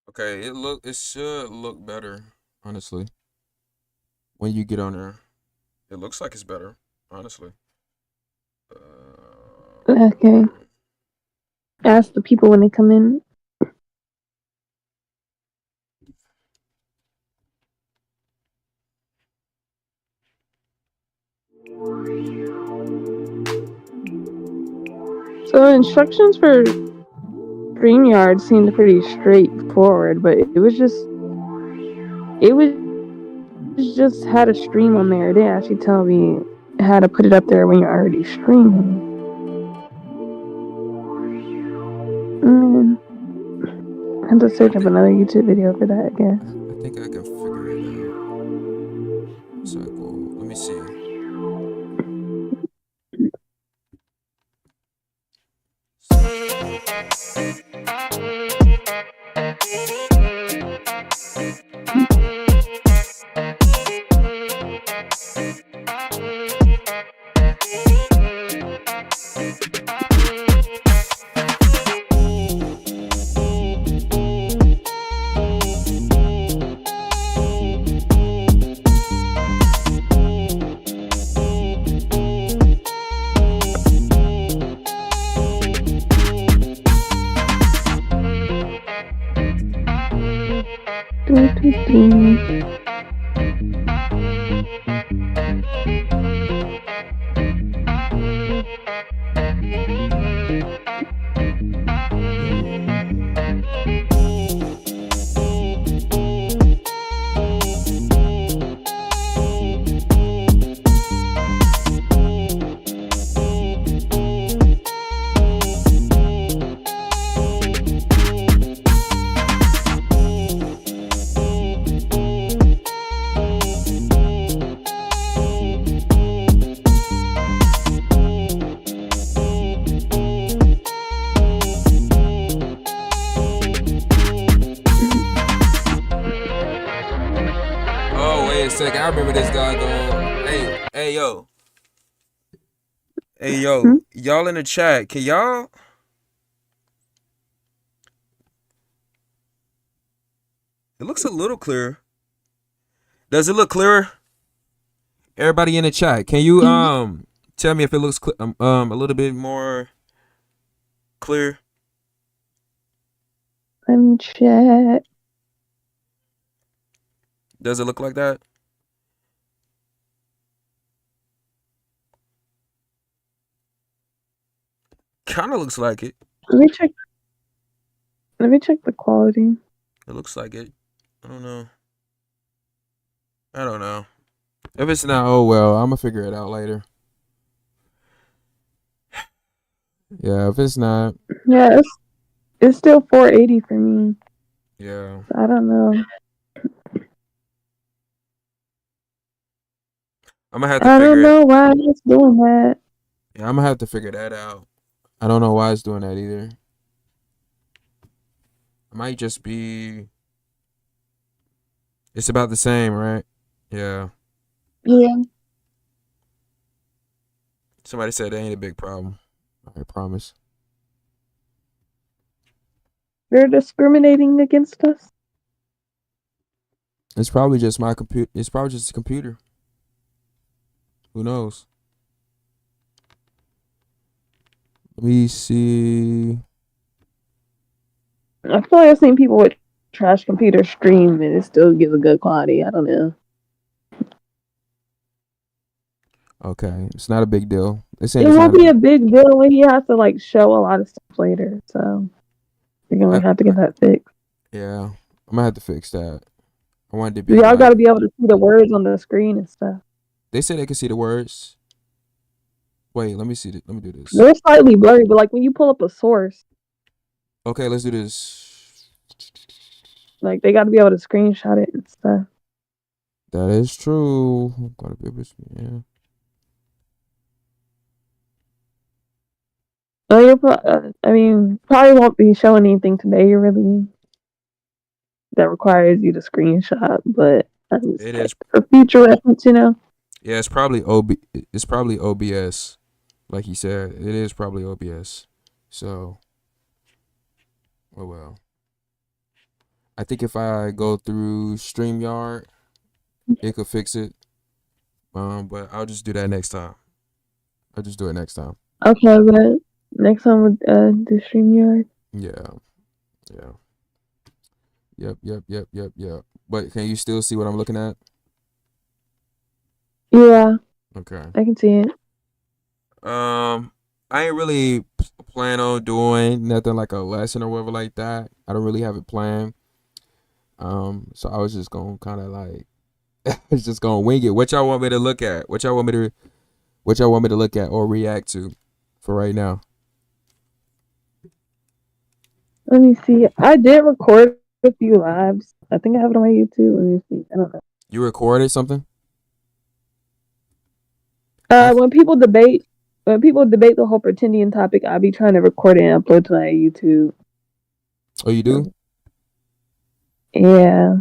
Okay, it should look better, honestly. When you get on there, it looks like it's better, honestly. Okay. Ask the people when they come in. So instructions for StreamYard seemed pretty straightforward, but it was just had a stream on there. It didn't actually tell me how to put it up there when you're already streaming. Mm, I have to search I up think another YouTube video for that, I guess. I think I can figure it out. Cycle. Let me see. Doo, doo, doo. Oh, wait a second. I remember this guy going, hey, Hmm? yo, y'all in the chat, can y'all? It looks a little clearer. Does it look clearer? Everybody in the chat, can you tell me if it looks a little bit more clear? Let me check. Does it look like that? Kind of looks like it. Let me check. Let me check the quality. It looks like it. I don't know. I don't know. If it's not, oh well, I'm gonna figure it out later. Yeah, if it's not, Yeah, it's still 480 for me. yeah, I don't know. I'm gonna have to I figure don't it. know why it's doing that. Yeah, I'm gonna have to figure that out. I don't know why it's doing that either. It might just be. It's about the same, right? Yeah. Yeah, Somebody said that ain't a big problem. I promise. they're discriminating against us. It's probably just my computer. It's probably just a computer. Who knows? Let me see. I feel like I've seen people with trash computers stream and it still gives a good quality. I don't know. Okay, it's not a big deal. They're saying It it's won't not a be big. a big deal when he has to like show a lot of stuff later. So you're I, gonna have to I, get that fixed. yeah, I'm gonna have to fix that. I wanted to be Y'all got like. to be able to see the words on the screen and stuff. They say they can see the words. Wait, let me see. Let me do this. They're slightly blurry, but like when you pull up a source, Okay, let's do this. like they got to be able to screenshot it and stuff. That is true. I'm gonna be able to. Yeah. Oh, I mean, probably won't be showing anything today. You really that requires you to screenshot, but It is. for future reference, you know. Yeah, it's probably OB. It's probably OBS. Like you said, it is probably OBS. So, oh well. I think if I go through StreamYard, it could fix it. But I'll just do that next time. I'll just do it next time. Okay, but next time with the StreamYard. Yeah, yeah, yep. But can you still see what I'm looking at? Yeah, Okay. I can see it. I ain't really plan on doing nothing like a lesson or whatever like that. I don't really have it planned. So I was just gonna kind of like, I was just gonna wing it. What y'all want me to look at? What y'all want me to look at or react to, for right now? Let me see. I did record a few lives. I think I have it on my YouTube. Let me see. I don't know. You recorded something? I When people debate the whole pretendian topic, I'll be trying to record it and upload to my YouTube. Oh, you do? Yeah.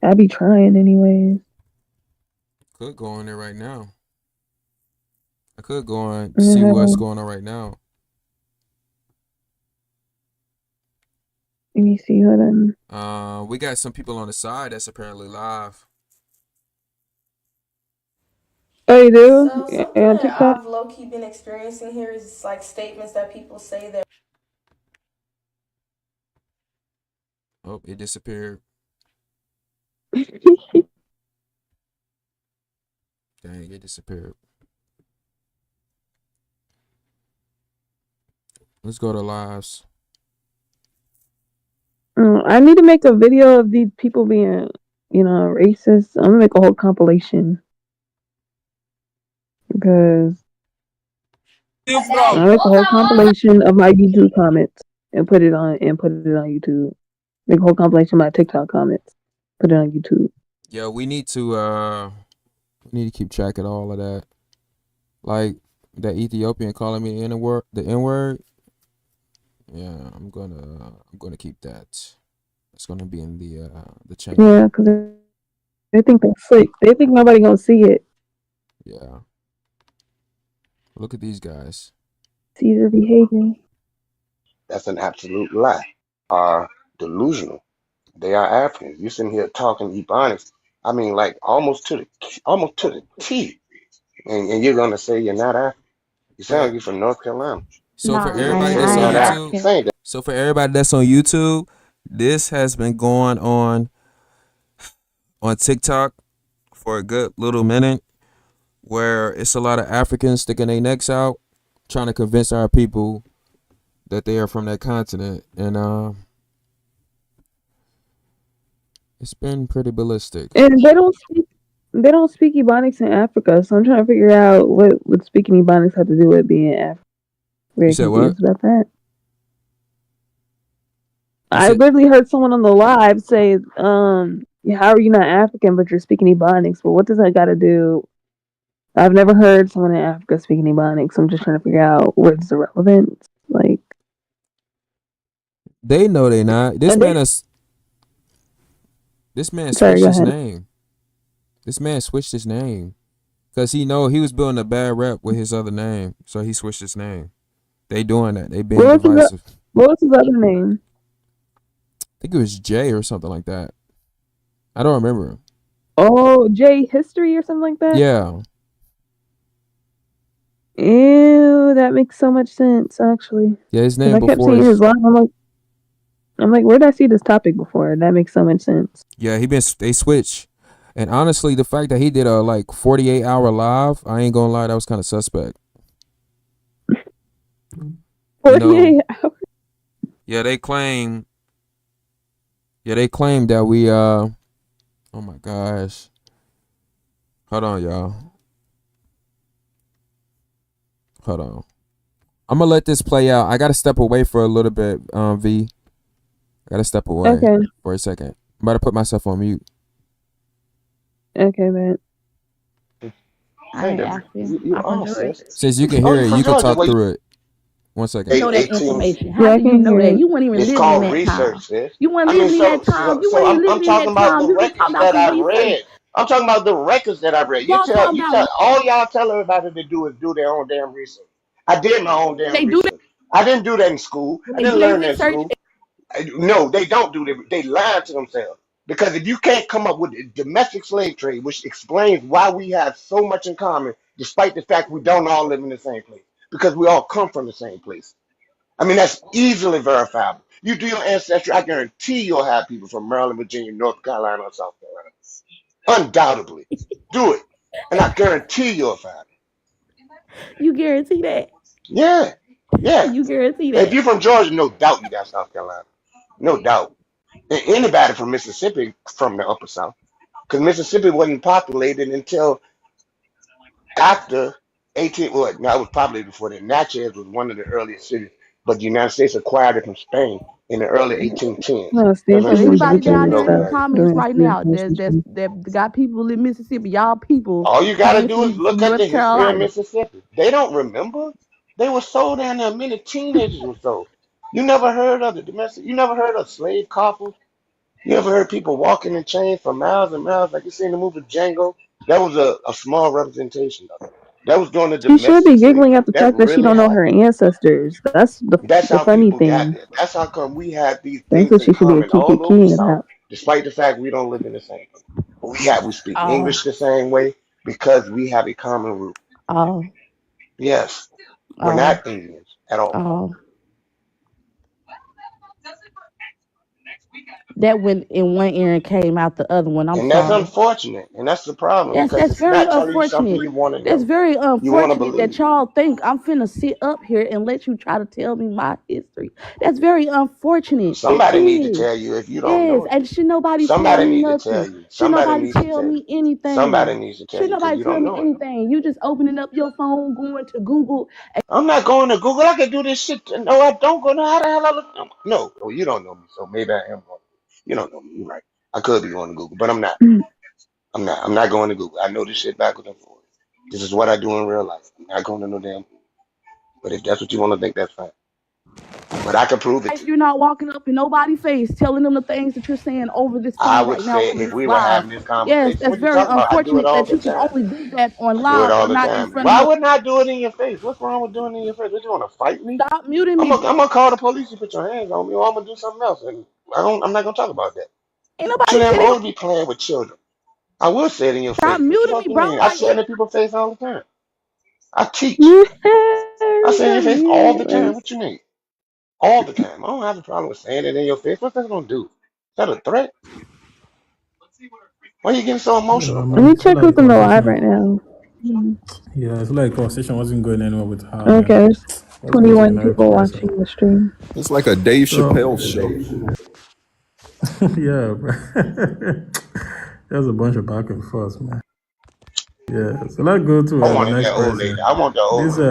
I'll be trying anyways. Could go on there right now. I could go on see what's going on right now. Let me see. Hold on. We got some people on the side that's apparently live. Oh, you do? So Yeah, something on TikTok? I've low-key been experiencing here is like statements that people say that Oh, it disappeared. Dang, it disappeared. Let's go to lives. I need to make a video of these people being, racist. I'm gonna make a whole compilation because I make a whole compilation of my YouTube comments and put it on YouTube. Make a whole compilation of my TikTok comments, put it on YouTube. Yeah, we need to keep track of all of that. Like that Ethiopian calling me the N word. Yeah, I'm gonna keep that. It's gonna be in the chain. Yeah, because they think they're slick. They think nobody gonna see it. Yeah. Look at these guys. See their behavior. That's an absolute lie. Are delusional. They are Africans. You sitting here talking Ebonics. I mean, like almost to the T, and you're gonna say you're not African. You sound like But you're from North Carolina. so for No, You're gonna everybody say that's you're on not YouTube, African. Say that. so for everybody that's on YouTube, this has been going on TikTok for a good little minute, where it's a lot of Africans sticking their necks out, trying to convince our people that they are from that continent, and it's been pretty ballistic. And they don't speak Ebonics in Africa, so I'm trying to figure out what speaking Ebonics have to do with being African. You Very said what? confused about that. You I said literally heard someone on the live say, how are you not African but you're speaking Ebonics? But what does that got to do? I've never heard someone in Africa speaking Ebonics. I'm just trying to figure out where's the relevance. Like, they know they not. This and man they, is. This man sorry, switched go his ahead. name. This man switched his name because he was building a bad rep with his other name, so he switched his name. They doing that. They being What was his, divisive. what was his other name? I think it was Jay or something like that. I don't remember. Oh, J History or something like that? Yeah. Ew, that makes so much sense, actually. Yeah, his Because name I kept before seeing his is. live. I'm like, where did I see this topic before? That makes so much sense. Yeah, they switched. And honestly, the fact that he did a like 48-hour live, I ain't gonna lie, that was kind of suspect. 48 hours. Yeah, they claim that we oh my gosh. Hold on, y'all. Hold on. I'm gonna let this play out. I gotta step away for a little bit, V. I gotta step away Okay. for a second. I'm about to put myself on mute. Okay, man. I ain't Say that. asking. You I can are, do it. sis. Since you can Oh, hear you it, from you can Georgia? talk Well, through it. 1 second. Know that eighteen. information. Yeah, How I do you can know hear that? it. You weren't even It's living in called that time. research, sis. You weren't I mean, living in that time. You weren't even I'm living in talking that about time. the You just records talking about that some I've research. read. I'm talking about the records that I've read. Y'all talking You about tell all y'all tell everybody to do is do their own damn research. I did my own damn they do research. I didn't do that in school. I they didn't do their learn that in research. school. No, they don't do that. They lie to themselves. Because if you can't come up with the domestic slave trade, which explains why we have so much in common, despite the fact we don't all live in the same place, because we all come from the same place. I mean, that's easily verifiable. You do your ancestry, I guarantee you'll have people from Maryland, Virginia, North Carolina, or South Carolina. Undoubtedly. Do it. And I guarantee you'll find it. You guarantee that? Yeah. Yeah. You guarantee If that? you're from Georgia, no doubt you got South Carolina. No doubt. And anybody from Mississippi from the upper South. Because Mississippi wasn't populated until after 18, well, no, it was probably before that. Natchez was one of the earliest cities, but the United States acquired it from Spain in the early 1810s. No, That's when So Stanford was Spanish anybody came down Virginia and there in the stuff colonized. comments during right Spanish now history. that got people in Mississippi, y'all people All you got to came do is from look at North the history of Carolina. Mississippi. They don't remember. They were sold down there. Many teenagers were sold. You never heard of the domestic. You never heard of slave coffles. You ever heard people walking in chains for miles and miles, like you seen the movie Django? That was a small representation of it. That was during the She should be domestic slave giggling at trade. the That fact that she really don't know her happened. ancestors. That's That's the how funny people got thing. there. That's how come we have these That's things what in she should be a common Kiki all over the King South, about. despite the fact we don't live in the same place. But we speak Oh, English the same way because we have a common root. oh, Yes, we're oh, not Indians at all. oh. That went in one ear and came out the other one. I'm And that's sorry. unfortunate. And that's the problem Yes, because that's it's very not telling you something unfortunate. you want to That's know. very You want to unfortunate that believe. y'all think I'm finna sit up here and let you try to tell me my history. That's very unfortunate. It Somebody need to is. tell you if you don't Yes, know it. and should nobody tell Somebody me need to nothing. tell you. Should Somebody nobody needs to tell tell you. me anything. Somebody needs to tell Should you because nobody you tell don't me know it. anything. You just opening up your phone, going to Google. I'm not going to Google. I can do this shit. No, I don't go. No, how the hell I look? No, well, you don't know me, so maybe I am going. You don't know me. You're right. I could be going to Google, but I'm not. I'm not. I'm not going to Google. I know this shit backwards and forwards. This is what I do in real life. I'm not going to no damn Google. But if that's what you want to think, that's fine. But I can prove it If to you. you're not walking up in nobody's face telling them the things that you're saying over this I phone would right now say on if this we were live. having this Yes, conversation, that's what you very talking about? I do it unfortunate all that the you can time. only do that on I do it live all and the not in time. front of Why your. wouldn't I do it in your face? What's wrong with doing it in your face? What you want to fight me? Stop muting I'm me. gonna I'm gonna call the police and put your hands on me, or I'm gonna do something else. And I'm not gonna talk about that. Ain't Too nobody damn sitting. old to be playing with children. I will say it in your Stop face. What the muting fuck me, you bro. mean? I Like, say it in people's face all the time. I teach. You I say it in your face all the time. like, What you mean? All the time. I don't have a problem with saying it in your face. What's that gonna do? Is that a threat? Why are you getting so Yeah, emotional? let man. me I feel check like the who's in the live right conversation. now. Yeah, I feel like the conversation wasn't going anywhere with her, Okay, man. there's Let's go to the 21 next people person. watching the stream. It's like a Dave So, Chappelle show. yeah, bro. There's a bunch of back and forth, man. Yeah, so let's go to I the wanted that next old lady. person. I want the old This, lady.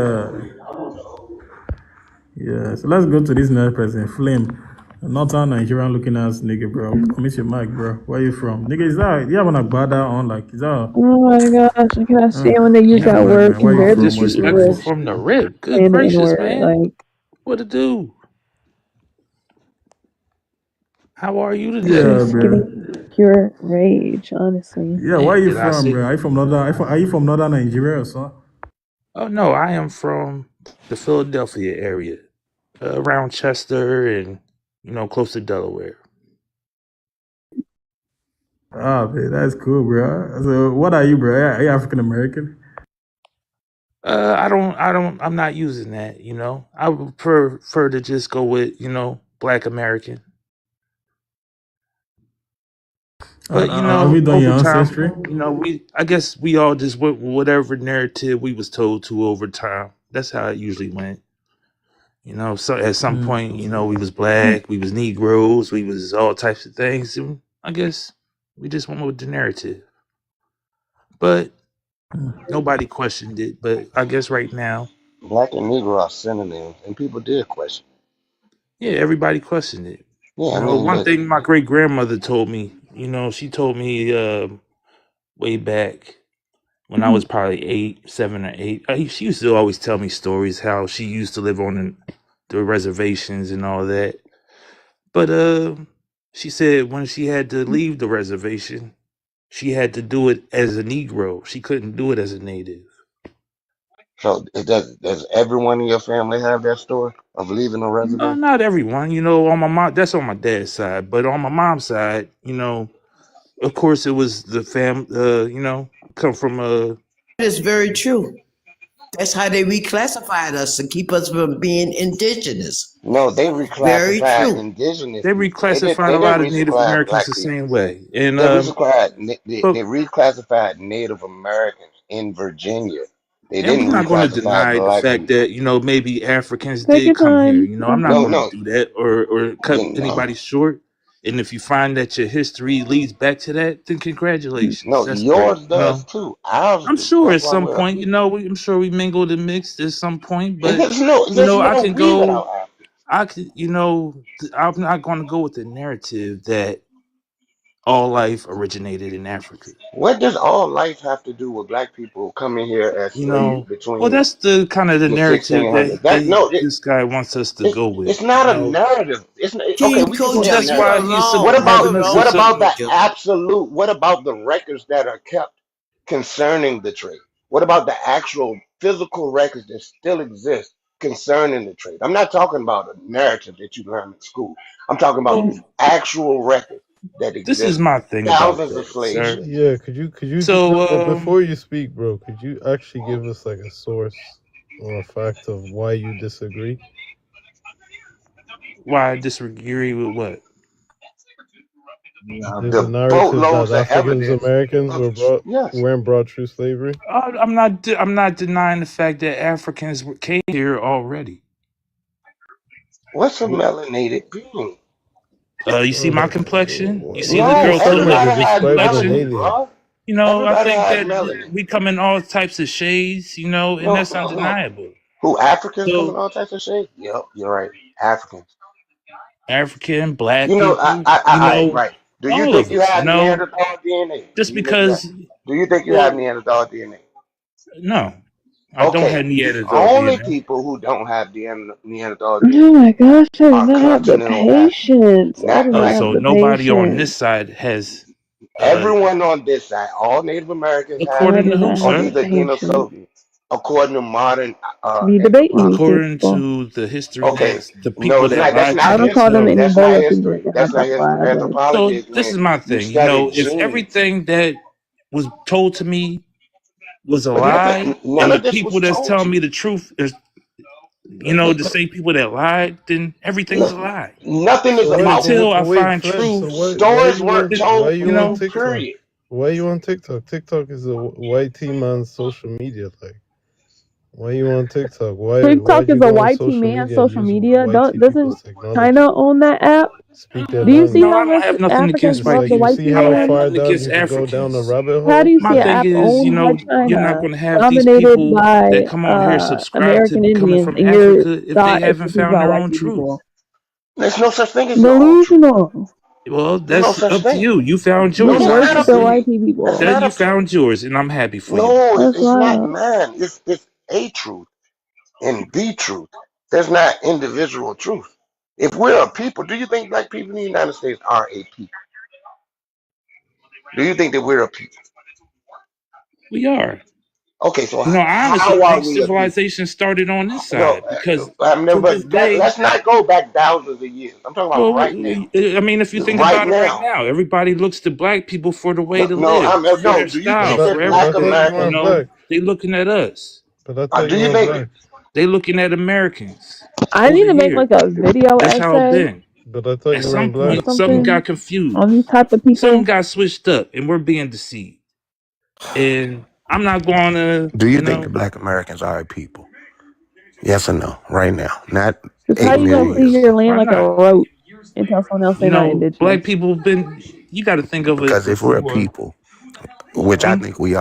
yeah, so let's go to this next person. Flame. Not a Nigerian looking ass nigga, bro. Miss your mic, bro. Where you from? Nigga, is that, you have an agbada on? Like, is that, Oh my gosh, I cannot stand when they use miss your that mic, word. man. Where Can you barely from? speak What's your Disrespectful English. race? from the rip. Good Saying the N gracious, word. man. Like, What to do? How are you today? Yeah, just bro. getting pure rage, honestly. Yeah, where Man, you did I from, say? bro? Are you from northern Nigeria or so? Oh no, I am from the Philadelphia area, around Chester and close to Delaware. Ah, man, that's cool, bro. So, what are you, bro? Are you African American? I'm not using that. I would prefer to just go with Black American. But Have you done over your time, ancestry? I guess we all just went with whatever narrative we was told to over time. That's how it usually went. So at some point, we was black, we was Negroes, we was all types of things. And I guess we just went with the narrative. But nobody questioned it. But I guess right now, Black and Negro are synonyms, and people did question. yeah, everybody questioned it. Yeah, I mean, One but thing my great grandmother told me, she told me way back when I was probably 8, 7 or 8. She used to always tell me stories how she used to live on the reservations and all that. But she said when she had to leave the reservation, she had to do it as a Negro. She couldn't do it as a native. so does everyone in your family have that story? of leaving a No, reservation? not everyone. On my mom, that's on my dad's side, but on my mom's side, of course, it was the come from That is very true. That's how they reclassified us to keep us from being indigenous. No, they Very reclassified true. indigenous they people. They didn't. reclassified They a didn't lot of Native reclassify Americans black the people. same way, and They reclassified. but They reclassified Native Americans in Virginia. They and we're didn't not going to reclassify deny the black fact people. that maybe Africans Take did your come here. time. I'm not No, going to Mhm. no, do that or cut no, anybody short. And if you find that your history leads back to that, then congratulations, no. that's great. Yours does too. Ours I'm do. sure That's at why some we're a point, people. I'm sure we mingled and mixed at some point, And but there's I no can we without go. Africans. I could, I'm not going to go with the narrative that all life originated in Africa. What does all life have to do with black people coming here as slaves Well, between that's the kind of the the narrative 1600s? that That no, this guy wants us to it's go with. it's not a narrative. It's not, King okay. We can say Well, a Kojo, that's you narrative. why are he's wrong. You having are us wrong, in What King about some. the Kojo. absolute? What about the records that are kept concerning the trade? What about the actual physical records that still exist concerning the trade? I'm not talking about a narrative that you learn in school. I'm talking about Well, the actual records that this is exist. my thing about Thousands of that, slave sir. ships. Yeah, So, before you speak, bro, could you actually give us like a source or a fact of why you disagree? why I disagree with what? There's a The narrative that boatloads of Africans evidence Americans of yes. weren't brought through slavery. I'm not denying the fact that Africans came here already. What's a What? melanated being? You see my complexion. You see the What are you No, girl talking about? everybody Tootie You're has describing an melanin, complexion. alien. bro. I Everybody think has that melanin. we come in all types of shades. And No, that's no, no. undeniable. Who Africans come in So all types of shapes? Yep, you're right. Africans. African, black people, Right. Do you all think of you us. have Neanderthal DNA? Do Just you think that? because. Do you think you have Well, Neanderthal DNA? no, I don't Okay, have the Neanderthal only DNA. people who don't have Neanderthal Oh DNA my gosh, I do are not have the continental Africans. patience. I Not do Oh, not right. have so the nobody on patience. this side has. Uh, Everyone on this side, all Native Americans have I according it, do to who, not or have the sir? either patience Denosovian, according to modern to be debating with anthropology. According people. to the history Okay, that the no, people it's that not. That's lied to I not don't us call them history. know. any That's not bola people history. and That's not history. anthropologist. Anthropology So is this when is my you thing. study If genes. everything that was told to me was a But lie, none and the of this people was that's told telling me you. the truth is, But the same people that lied, then everything's a look, lie. nothing is So And wait, about until but I wait, find Flem. So truth, why stories you weren't on it- why told you to you on you. know, TikTok? Period. Why you on TikTok? TikTok is a white tea man's social media. Like, why you on TikTok? TikTok Why'd is you a go on white social man media and social use media. white Don't tea doesn't people's technology? China own that app? Speak their Do you see language. how I don't much have nothing Africans against It's white love like the you people. white see people I don't how have there? far nothing down against you could go down the Africans. rabbit How do hole. you My see an thing app is, owned by you're not China, going to have these dominated people that by come on here subscribe to American coming Indians, from and your Africa if they thought is haven't to speak found about their white own truth. people? There's no such thing as your own truth. Delusional. Well, There's no that's such up to thing. you. You found You No, yours, that's not worship up the to obviously. white me. That's people. That not you up to found me. yours, and I'm happy for you. No, That's it's not, wild. man. It's a truth and the truth. There's not individual truth. If we're a people, do you think black people in the United States are a people? Do you think that we're a people? We are. Okay, so I honestly how are think we a people? civilization started on this No, side because I've to never. this day, Let's not go back thousands of years. I'm talking about well, right now. I mean, if you think Right about it right now. now, everybody looks to black people for the way No, to no, live, for no. their Do you style, think that for But black I thought everything. you Americans? weren't black. They looking at us. But I thought Do you you weren't think? black. They looking at Americans I over need to make like here. a video That's how it essay been. But I thought At you some weren't black. or point, something something got confused. on these type of Something people. got switched up, and we're being deceived. And I'm not going to, Do you think the black Americans are a people? Yes or no? Right now. Not Because how 8 you million gonna see years your ago. land why like a not? roach and tell someone else they're not Black indigenous? people have been. You got to think of it Because if we're a before. people, which I Hmm. think we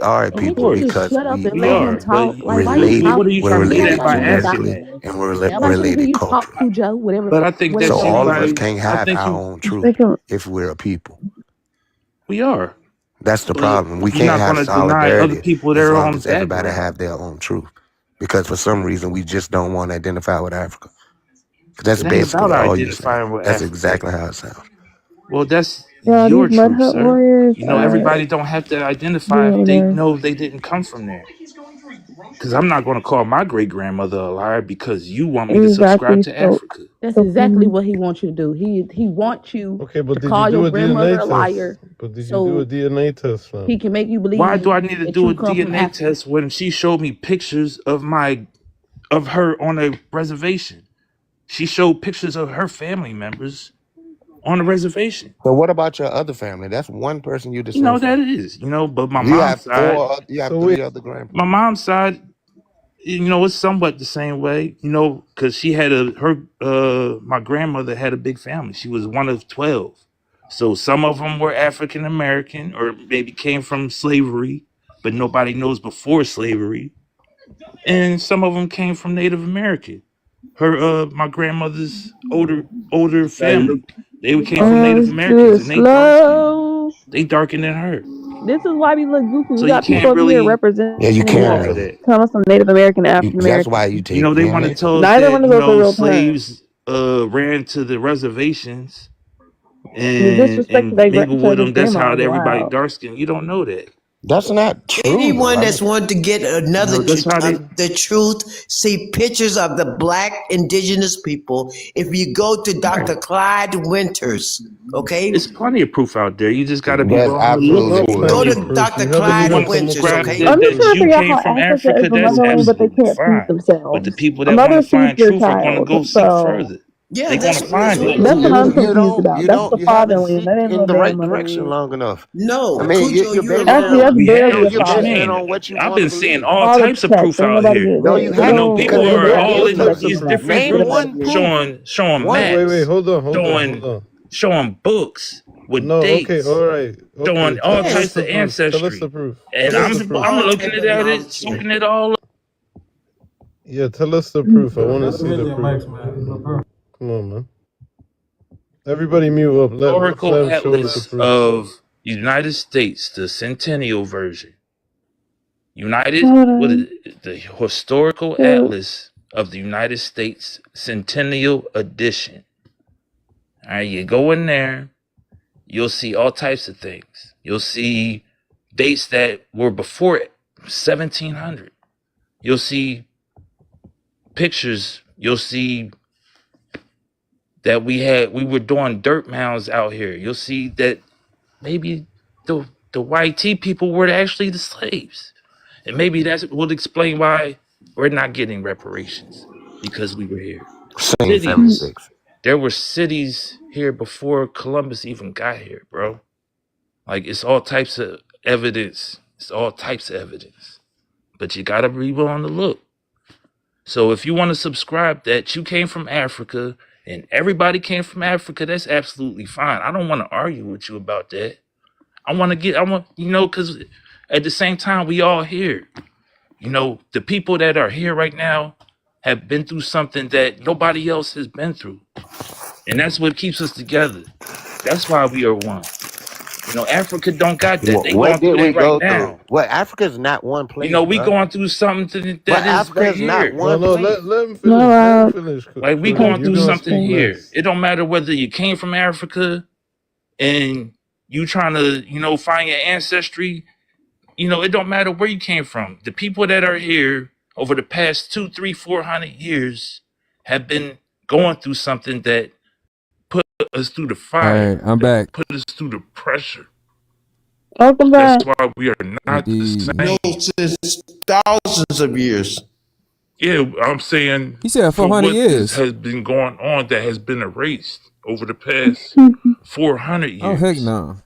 are a Of Can't people you just course, because shut up we and we let him are. are But talk? Like, why you related. talk? what are you We're trying to get Damn, related at like by you just got genetically asking that? here. and we're Damn, like who related you talk culturally. to, Joe? Whatever, But I think that So whatever your all of name us is. can't I have think our own Just truth make them. if we're a people. we are. That's the But problem. We you're can't not going have to deny other solidarity people as their long own as everybody background. have their own truth. Because for some reason we just don't want to identify with Africa. That's It ain't about basically all you saying. identifying with That's Africa. exactly how it sounds. Well, that's Yo, these your mud truth, hut sir. warriors are Everybody don't have to identify if they billionaires. know they didn't come from there. Because I'm not going to call my great grandmother a liar because you want me to subscribe Exactly. to So, Africa. That's so exactly what he wants you to do. He wants you Okay, but to did you call do your a grandmother DNA a liar, test? But did you do a so DNA test, he fam? can make you Why do believe I need to that do you a come from DNA Africa. test when she showed me pictures of her on a reservation? She showed pictures of her family members on the reservation. So what about your other family? That's one person you You know descend that from. is, but my You have mom's side, you have So wait, three other my grandparents. mom's side, it's somewhat the same way, because she had my grandmother had a big family. She was one of 12. So some of them were African American or maybe came from slavery, but nobody knows before slavery. And some of them came from Native American. My grandmother's older family, they came from Native let's do Americans it and they dark skinned. slow. They darker than her. This is why we look goofy. So We you got people can't up here really Yeah, you representing go can't off of that. really. that. Telling us some Native American, African That's American. why you take They want to DNA tell test. us Neither that, one of those are real terms. slaves ran to the reservations The disrespect to and mingle to with his them. That's grandma how is everybody wild. dark skinned. You don't know that. That's not true, though, Anyone right? that's wanted to get another That's how they. the truth, see pictures of the black indigenous people. If you go to Dr. Right. Clyde Winters, okay, It's plenty of proof out there. You just got to be There's willing to there's look absolutely not for it. go plenty plenty of of to proof. proof. Dr. You If haven't you Clyde want even to come up with Winters, subscribe any okay. I'm that just evidence. trying to you figure out came how from Africa Africa, is the that's motherland, but they absolutely can't feed fine. But the themselves. people A that want mother to feeds find their truth are going to child. go seek So further. Yeah, They're going to that's find what it. I'm that's what I'm saying. confused about. That's the You haven't fatherland. seeked That ain't in no the damn right direction motherland. long enough. I No, mean, Cujo, you're you're basing it Actually, on that's wrong. We barely have. a you're What you basing it fatherland. mean? on what you I've want to been seeing believe. all Father types of protects. proof Ain't out nobody here. get No, you they haven't don't People because they you're are they not all they What in types answering. of these proof? different Name groups one proof. showing One. Wait, maps, hold showing on. showing books with No, okay, dates, all right. Okay, showing all tell us types Yes, the of proof. Tell us the ancestry. proof. And Tell us this the is proof. I'm all looking type at of it, nonsense. soaking it all up. Yeah, tell us the proof. I want to Just see mute the your proof. mics, man. Come on, man. Everybody mute up. Let Historical Flav show us the atlas proof. of United States, the centennial version. What is hold it? The historical on. atlas of the United States centennial edition. All right, you go in there, you'll see all types of things. You'll see dates that were before 1700. You'll see pictures. You'll see that we were doing dirt mounds out here. You'll see that maybe the white tea people were actually the slaves. And maybe that would explain why we're not getting reparations because we were here. Same Cities. 76. There were cities here before Columbus even got here, bro. Like it's all types of evidence. It's all types of evidence. But you gotta be willing to look. So if you want to subscribe that you came from Africa and everybody came from Africa, that's absolutely fine. I don't want to argue with you about that. Because at the same time, we all here. The people that are here right now have been through something that nobody else has been through. And that's what keeps us together. That's why we are one. Africa don't got that. They What going did through we that right go through? now. Well, Africa's not one place, We bro. going through something But that is Africa right is not here. No, one no, place. let him No, finish. Let him finish, Like we Cujo. going You're through gonna something speak here. next. It don't matter whether you came from Africa and you trying to, find your ancestry. It don't matter where you came from. The people that are here over the past 200, 300, 400 years have been going through something that put us through the All right, fire, I'm that back. put us through the pressure. Welcome That's back. why we are not the Indeed. No, same. since thousands of years. Yeah, I'm saying He said for 400 what years. has been going on that has been erased over the past 400 Oh heck years. no.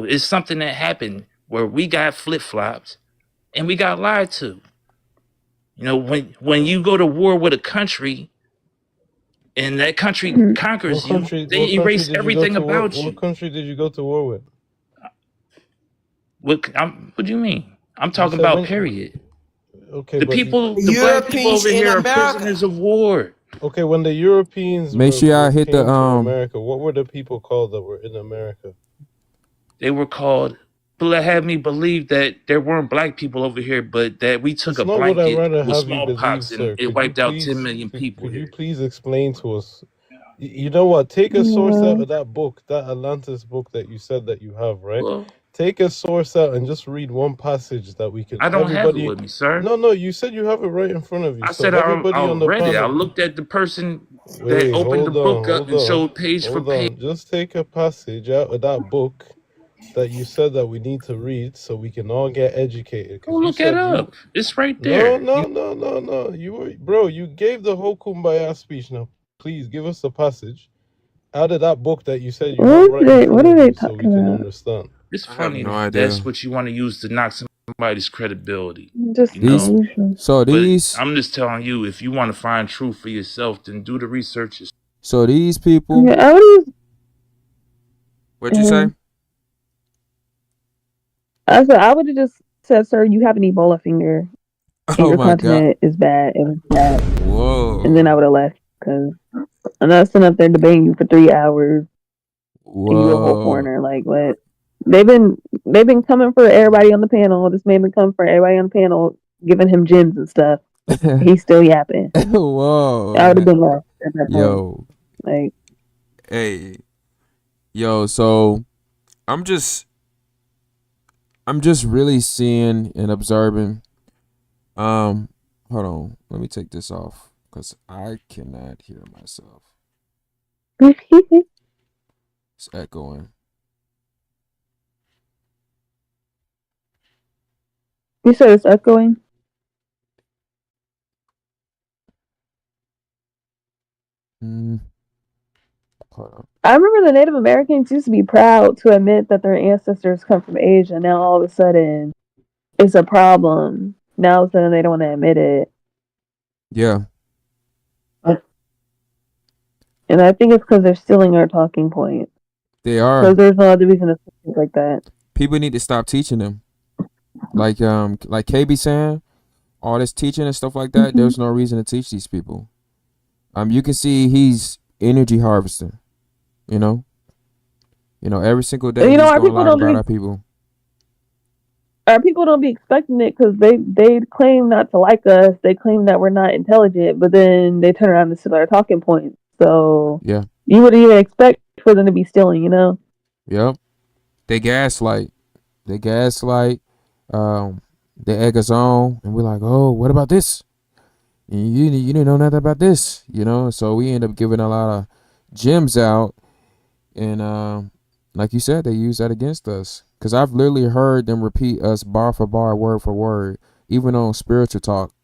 It's something that happened where we got flip-flopped and we got lied to. When you go to war with a country and that country What conquers you, country? they What country erase did you go everything to war? about What you. country did you go to war with? What do you mean? I'm You talking said about when. period. Okay, The but people, the black people Europeans over in here are America. prisoners of war. okay, when the Europeans Make sure y'all hit the came to America, what were the people called that were in America? They were called, had me believe that there weren't black people over here, but that we took That's a not what I'd blanket rather with have you believe, smallpox and sir. it wiped out 10 million people Could you here. please explain to us? You know what? Take a source out of that book, that Atlantis book that you said that you have, right? Well, take a source out and just read one passage that we can. I don't have it with me, sir. No, you said you have it right in front of you. I So said everybody I on the read it. I panel. looked at the person Wait, that opened the book up hold and on. showed page for page. Just take a passage out of that book that you said that we need to read so we can all get educated. Oh, look it up. It's right there. No. You gave the whole kumbaya speech. Now, please give us a passage out of that book that you said you have right in What front are of they you so we talking can about? understand. It's funny. no idea. That's what you want to use to knock somebody's credibility. Just You know? So But these, I'm just telling you, if you want to find truth for yourself, then do the research. so these people. Yeah, What'd you say? I said I would have just said, "Sir, you have an Ebola finger, and Oh your my God. continent is bad. It was bad." Whoa. And then I would have left because I'm not sitting up there debating you for 3 hours. And you a whole Whoa. corner. Like what? They've been coming for everybody on the panel. This man been coming for everybody on the panel, giving him gems and stuff. He's still yapping. Whoa. I would have been left at that point. Yo. Like, Hey. Yo, so I'm just really seeing and observing. Hold on. Let me take this off because I cannot hear myself. It's echoing. you said it's echoing. Hold on. I remember the Native Americans used to be proud to admit that their ancestors come from Asia. Now all of a sudden, it's a problem. Now all of a sudden they don't want to admit it. Yeah. And I think it's because they're stealing our talking point. They are. Because there's no other reason to think like that. People need to stop teaching them. Like KB saying, all this teaching and stuff like that, there's no reason to teach these people. You can see he's energy harvesting. You know, every single day he's going to lie about our people. Our people don't be expecting it because they claim not to like us. They claim that we're not intelligent, but then they turn around and steal our talking points. So yeah, you wouldn't even expect for them to be stealing, Yep. They gaslight. They egg us on, and we're like, oh, what about this? And you didn't know nothing about this, So we end up giving a lot of gems out, and like you said, they use that against us. Because I've literally heard them repeat us bar for bar, word for word, even on spiritual talk.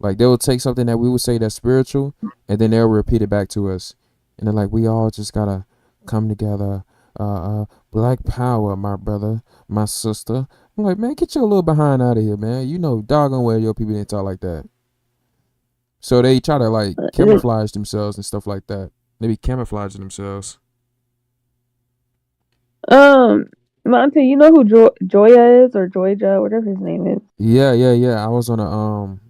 Like they will take something that we would say that's spiritual, and then they'll repeat it back to us. And they're like, we all just gotta come together. Black power, my brother, my sister. I'm like, man, get your little behind out of here, man. You know doggone well your people didn't talk like that. So they try to like camouflage themselves and stuff like that. They be camouflaging themselves. Monte, you know who Joya is, or Joya, whatever his name is? Yeah. I was on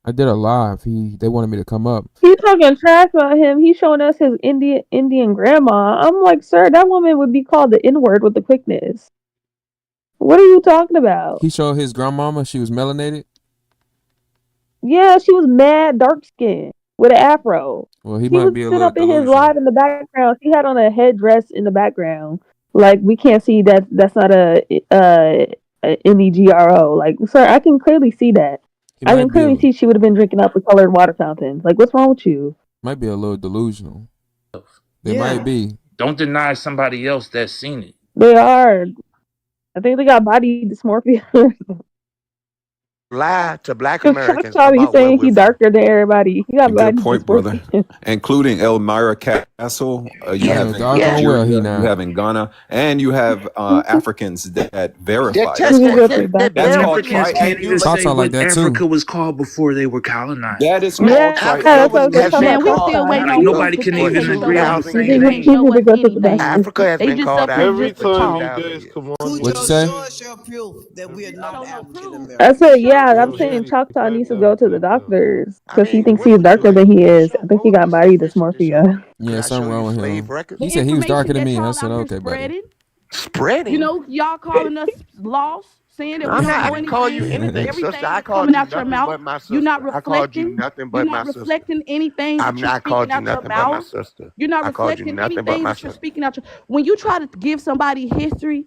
I did a live. They wanted me to come up. He's talking trash about him. He's showing us his Indian grandma. I'm like, sir, that woman would be called the N-word with the quickness. What are you talking about? He showed his grandmama. She was melanated. Yeah, she was mad dark skinned with an afro. Well, he might be a little up in his live in the background. She had on a headdress in the background. Like, we can't see that. That's not a NEGRO. Like, sir, I can clearly see that. I can clearly see she would have been drinking out the colored water fountains. Like, what's wrong with you? Might be a little delusional. They might be. Don't deny somebody else that's seen it. They are. I think they got body dysmorphia. Lie to Black Americans Choctaw, you about saying what he we're darker than everybody. He got body Good point, brother. Including Elmira Castle. You have in Nigeria, you have in Ghana, and you have Africans that verify. That's called Choctaw like that too. Africa was called before they were colonized. That is called triangulation. Man, we still waiting on nobody can even agree on the same thing. Africa has been called every time you guys come on. What you say? I said, yeah, I'm saying Choctaw needs to go to the doctors because he thinks he's darker than he is. I think he got body dysmorphia. Yeah, something wrong with him. He said he was darker than me. I said, okay, buddy. Spreading? Y'all calling us lost, saying that we I didn't call you anything, sister. I called you nothing but my sister. You're not I called you reflecting. nothing but my sister. You're not reflecting anything. I'm not called you nothing but my sister. You're not reflecting anything that you're speaking out. When you try to give somebody history,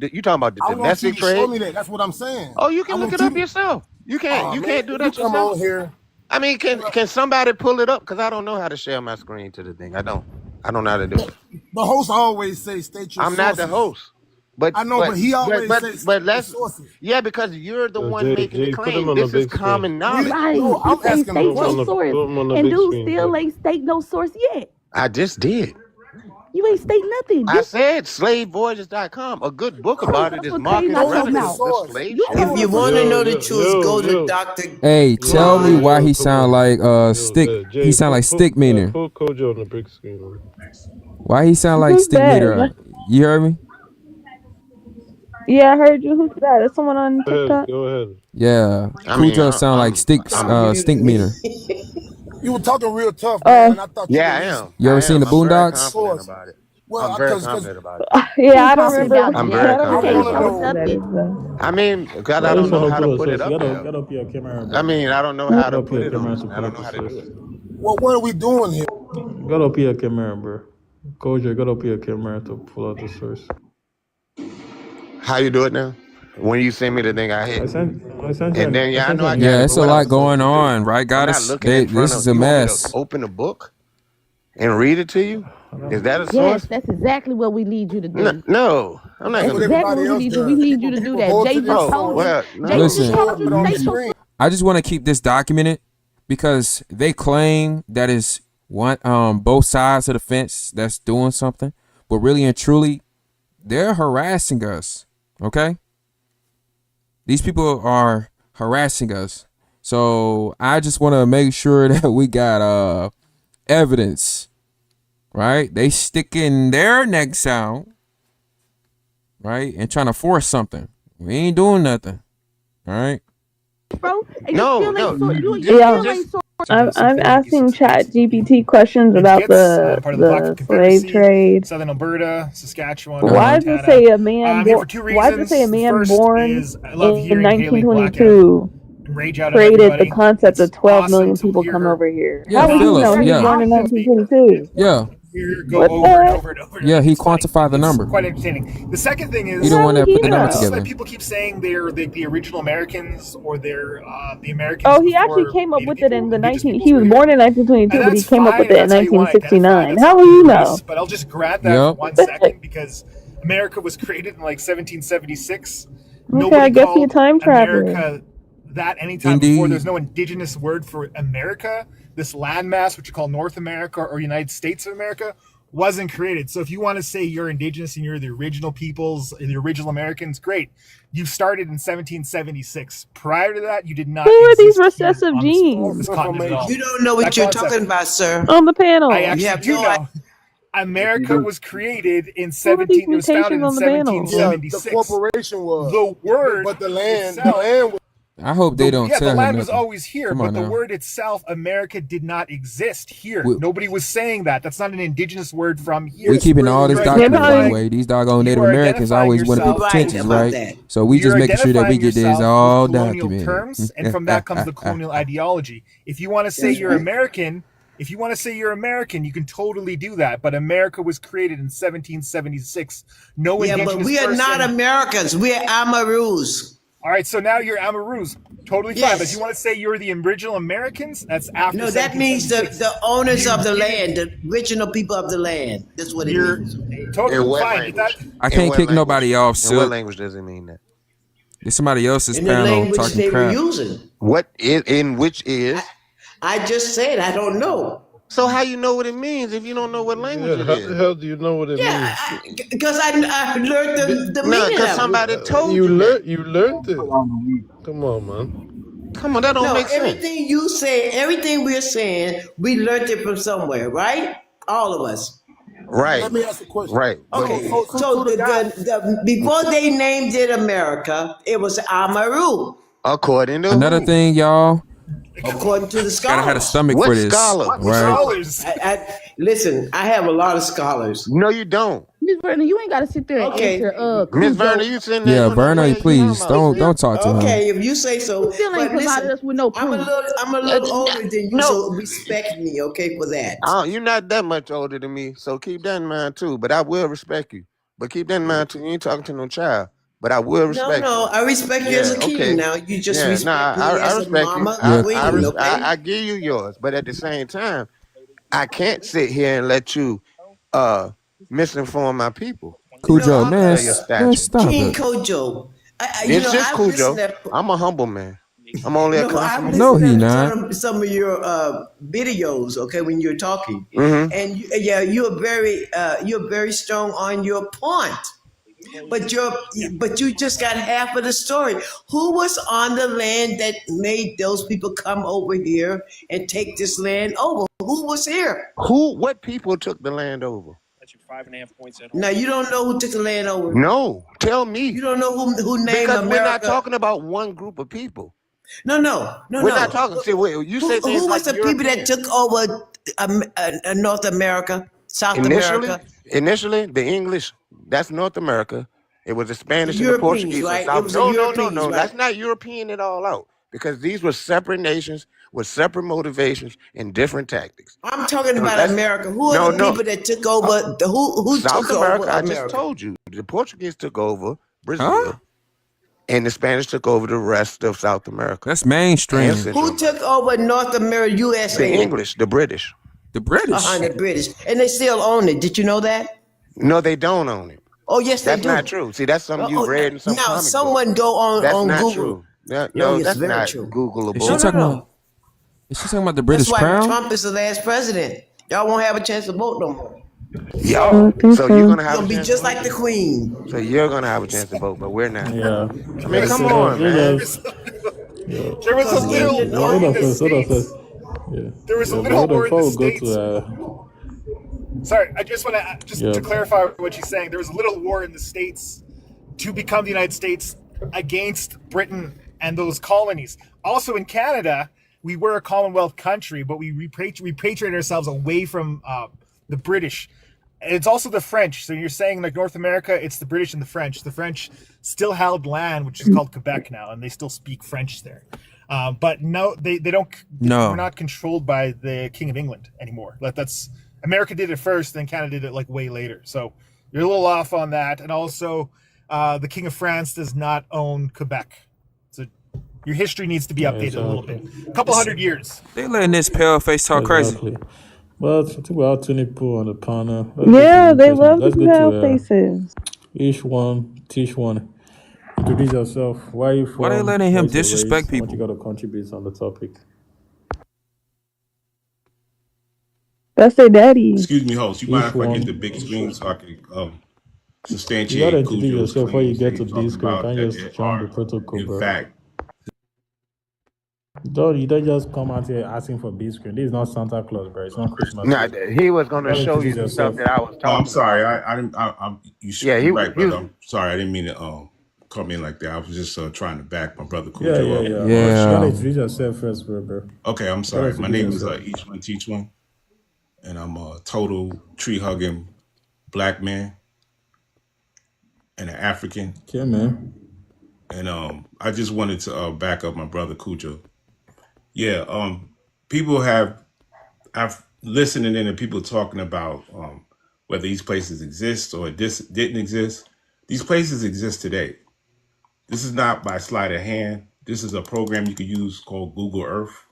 You talking about the I want you domestic to show trade? me that. That's what I'm saying. Oh, you I can look want it you up to. yourself. You can't Man, do if you that come yourself. on here I mean, can somebody pull it up? Because I don't know how to share my screen to the thing. I don't know how to do it. The host always say state your I'm sources. not the host. But I know, but he always says let's sources. Yeah, because you're the one Jay, making the put him claim. on the This is big screen. common knowledge. Right. No, I'm He say asking state the no source. Put him on the And big dude screen, still Jay. ain't state no source yet. I just did. You ain't state nothing. I said slavevoyages.com. A good book about it is Okay, Marcus not your Redigan, mouth. the slave You ship. If you want to know the truth, go to yo. Dr. Hey, tell me why he Come sound on. like stick. Jay, He sound like stick meaner. Put Kojo on the big screen. Man. Why he sound like Who's stick that? meaner? You heard me? Yeah, I heard you. Who's that? Is someone on TikTok? Go ahead. Yeah, I mean, Cujo sound like stink meaner. You were talking real tough, man. I thought you Yeah, I were am. listening. You ever seen the I'm very Boondocks? confident about it. Well, I'm very because confident about it. Yeah, I don't talking remember. about I'm Yeah, very I don't confident remember about what that is. I mean, because I don't know how to put it up there. Get up your camera, I mean, I don't know how to Get up put your it on. camera to I pull don't up know the how to do source. it. Well, what are we doing here? Get up your camera, bro. Kojo, get up your camera to pull out the source. How you do it now? When you send me the thing, I hit. I sent And then I know I got Yeah, it. it's But a what lot I'm supposed going to do? on, right, I'm not goddess? looking in front This of is a you. Want me mess. to open a book and read it to you? Is that a Yes, source? that's exactly what we need you to do. No, I'm not That's going to do exactly that. what we need you. We need you to do that. Jay just told you. Jay just Listen, told you to state your source. I just want to keep this documented because they claim that is one both sides of the fence that's doing something, but really and truly, they're harassing us. Okay, these people are harassing us. So I just want to make sure that we got evidence, right? They sticking their necks out, right, and trying to force something. We ain't doing nothing, all right? Bro, and No, you still ain't no. you Yeah, still ain't I'm asking Chat GPT questions about the slave trade. Southern Alberta, Saskatchewan, Why does it Montana. say a man? I'm here for two Why does it say a reasons. The man first born is I love in hearing Haley blackout 1922 and rage out at created the everybody. concept of It's 12 awesome million to people hear come her. over here? Yeah, How would you Philip, know he was yeah. born in 1922? Yeah. Hear her go What over the and heck? over and over. Yeah, he quantified the number. Quite entertaining. The second thing is He the one that put the number it's together. like people keep saying they're the original Americans or they're the Americans. Oh, he actually before came up with it in the Indigenous 19. peoples He was were born here. in 1922, And but he that's came up fine, with and it in that's how you want to identify. 1969. That's How up will to you the know? race. But I'll just grant that for 1 second because America was created in like 1776. Okay, Nobody I guess he a called time traveler. America that anytime before. There's no indigenous word for America. This landmass, which you call North America or United States of America, wasn't created. So if you want to say you're indigenous and you're the original peoples, the original Americans, great. You started in 1776. Prior to that, you did not Who are exist these here recessive on genes this continent at all. You don't know what That you're concept- talking about, sir. on the panel? I You actually have do no know. America was created in Who are these 17. It was founded in mutations on the panel? Yeah, the 1776. corporation was. The word, but the land itself, was. I hope they don't yeah, tell the him land was nothing. always here, Come but on the now. word itself, America, did not exist here. We- Nobody was saying that. That's not an indigenous word from here. We keeping all this You're documented, by the identifying- way. These doggone you Native are Americans identifying always want to be yourself- pretentious, about right? that. So we just You're making sure that we identifying get this yourself all with colonial documented. terms, and from that comes the colonial ideology. If you want to say you're American, you can totally do that. But America was created in 1776. No Yeah, indigenous but we are person. not Americans. We are Amaroos. All right, so now you're Amaroos. Totally fine. Yes. But if you want to say you're the original Americans, that's after No, that means the 1776. owners of the land, the original people of the land. That's what it You're means. Okay? totally In what fine. language? I In can't what kick language? nobody off, In what Silk. language does it mean that? It's somebody else's In the panel language talking they were crap. using. What is in which is? I just said I don't know. So how you know what it means if you don't know what language Yeah, it how is? the hell do you know what it Yeah, means? because I learned the No, meaning because of it. somebody told you that. You learned it. Come on, man. Come on, that don't No, make sense. everything you say, everything we're saying, we learned it from somewhere, right? All of us. Right. Let me ask a question. Right. Okay, But so the before they named it America, it was Amaru, according to Another who? thing, y'all, according to the scholars. gotta have a stomach What for this, scholar? right? Scholars. Listen, I have a lot of scholars. No, you don't. Miss Verna, you ain't gotta sit there and Okay. answer Miss Cujo. Verna, you sitting there. Yeah, you don't know what the Verna, hell you please talking about. don't talk to him. Okay, if you say so. You still ain't But provided listen, us with no I'm proof. a little older than you, No. so respect me, okay, for that. Oh, you're not that much older than me, so keep that in mind too. But I will respect you. But keep that in mind too. You ain't talking to no child. but I will No, respect you. no, I respect you as Yeah, a king. okay. Now you just Yeah, respect me I as a respect you. mama, a queen. Okay. I give you yours, but at the same time, I can't sit here and let you uh misinform my people. No, Cujo, man, Tell your man, statue. stop King it. Kojo. It's just I've listened Cujo. to. I'm a humble man. I'm only a No, I've consummate No, listened man. he to not. some of your videos. Okay, when you're talking, Mm-hmm. and yeah, you're very strong on your point. But you just got half of the story. Who was on the land that made those people come over here and take this land over? Who was here? What people took the land over? Now you don't know who took the land over. No, tell You me. don't know who named Because we're not America. talking about one group of people. No, no, no, We're not no. talking. See, you say things Who was like the people that European. took over North America, South Initially, America? the English, that's North America. It was the The Spanish and the Europeans, Portuguese on right? It South. was the No, no, no, Europeans, no. right? That's not European at all out. Because these were separate nations with separate motivations and different tactics. I'm talking So about America. Who are the people that took over? Who South took over America, I just America? told you. The Portuguese took over Huh? Brazil, and the Spanish took over the rest of South America That's and mainstream. Central Who took America. over North America, The USA? English, the British. The British. The British, and they still own it. Did you know that? No, they don't own it. Oh, yes, they That's do. not true. See, that's something you've read in some Now, comic book. someone go That's on not Google. true. No, No, no, it's that's very not true. Is Googleable. she No, talking no, about? no. Is she talking about the That's British why Crown? Trump is the last president. Y'all won't have a chance to vote no more. Y'all. So you're gonna have You'll a be chance to just like vote. the Queen. So you're gonna have a chance to vote, but we're not. Yeah. I mean, come So on, you man. guys, yeah. There was a little Yeah, war hold in on the first. Hold on States. first. Yeah. There was a Yeah, but little hold on war in the before we go States. to Sorry, I just want to yeah. to clarify what she's saying. There was a little war in the States to become the United States against Britain and those colonies. Also in Canada, we were a Commonwealth country, but we repatriated ourselves away from the British. And it's also the French. So you're saying like North America, it's the British and the French. The French still held land, which is called Quebec now, and they still speak French there. But no, they don't. No. We're not controlled by the King of England anymore. That's America did it first, then Canada did it like way later. So you're a little off on that. And also, the King of France does not own Quebec. So your history needs to be updated a little bit. A couple hundred years. They letting this pale face talk crazy. Exactly. Well, I think we have 20 people on the panel. Yeah, they love Let's the go pale to faces. each one, teach one. Introduce yourself. Where are you from? Why they letting him What's your disrespect race? What people? you got to contribute on the topic? That's their daddy. Excuse me, host. You mind Each if I one. get the big screen so I can You gotta substantiate introduce Cujo's yourself before you claims that get to he's talking this screen. about Can't that just there jump the are, protocol, in bro. fact, You don't just come out here asking for B screen. This is not Santa Claus, bro. It's not Christmas Nah, Eve. he was You gonna gotta show you introduce the stuff yourself. that I was oh, I'm talking sorry. about. I didn't. Yeah, you're right, he brother. I'm sorry. I didn't mean to come in like that. I was just trying to back my brother Yeah, Cujo up. yeah, yeah. You Yeah. gotta introduce yourself first, bro. Okay, I'm You gotta sorry. My introduce name is yourself. Each One Teach One, and I'm a total tree hugging black man and an African. Okay, man. And I just wanted to back up my brother Cujo. Yeah, people I've listening in to people talking about whether these places exist or didn't exist. These places exist today. This is not by sleight of hand. This is a program you could use called Google Earth.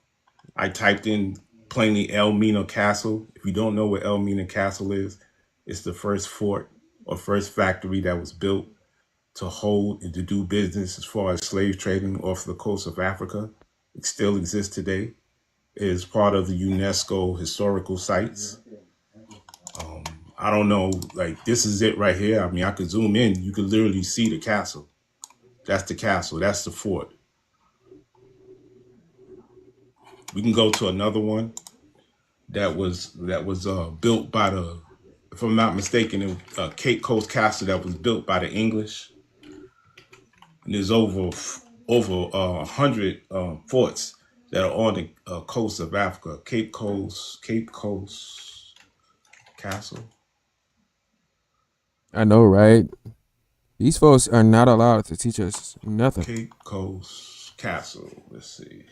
I typed in plainly Elmina Castle. If you don't know what Elmina Castle is, it's the first fort or first factory that was built to hold and to do business as far as slave trading off the coast of Africa. It still exists today. It is part of the UNESCO historical sites. I don't know, like this is it right here. I mean, I could zoom in. You could literally see the castle. That's the castle. That's the fort. We can go to another one that was built by the, if I'm not mistaken, it was, Cape Coast Castle that was built by the English. And there's over 100 forts that are on the coast of Africa. Cape Coast Castle. I know, right? These folks are not allowed to teach us nothing. Cape Coast Castle. Let's see.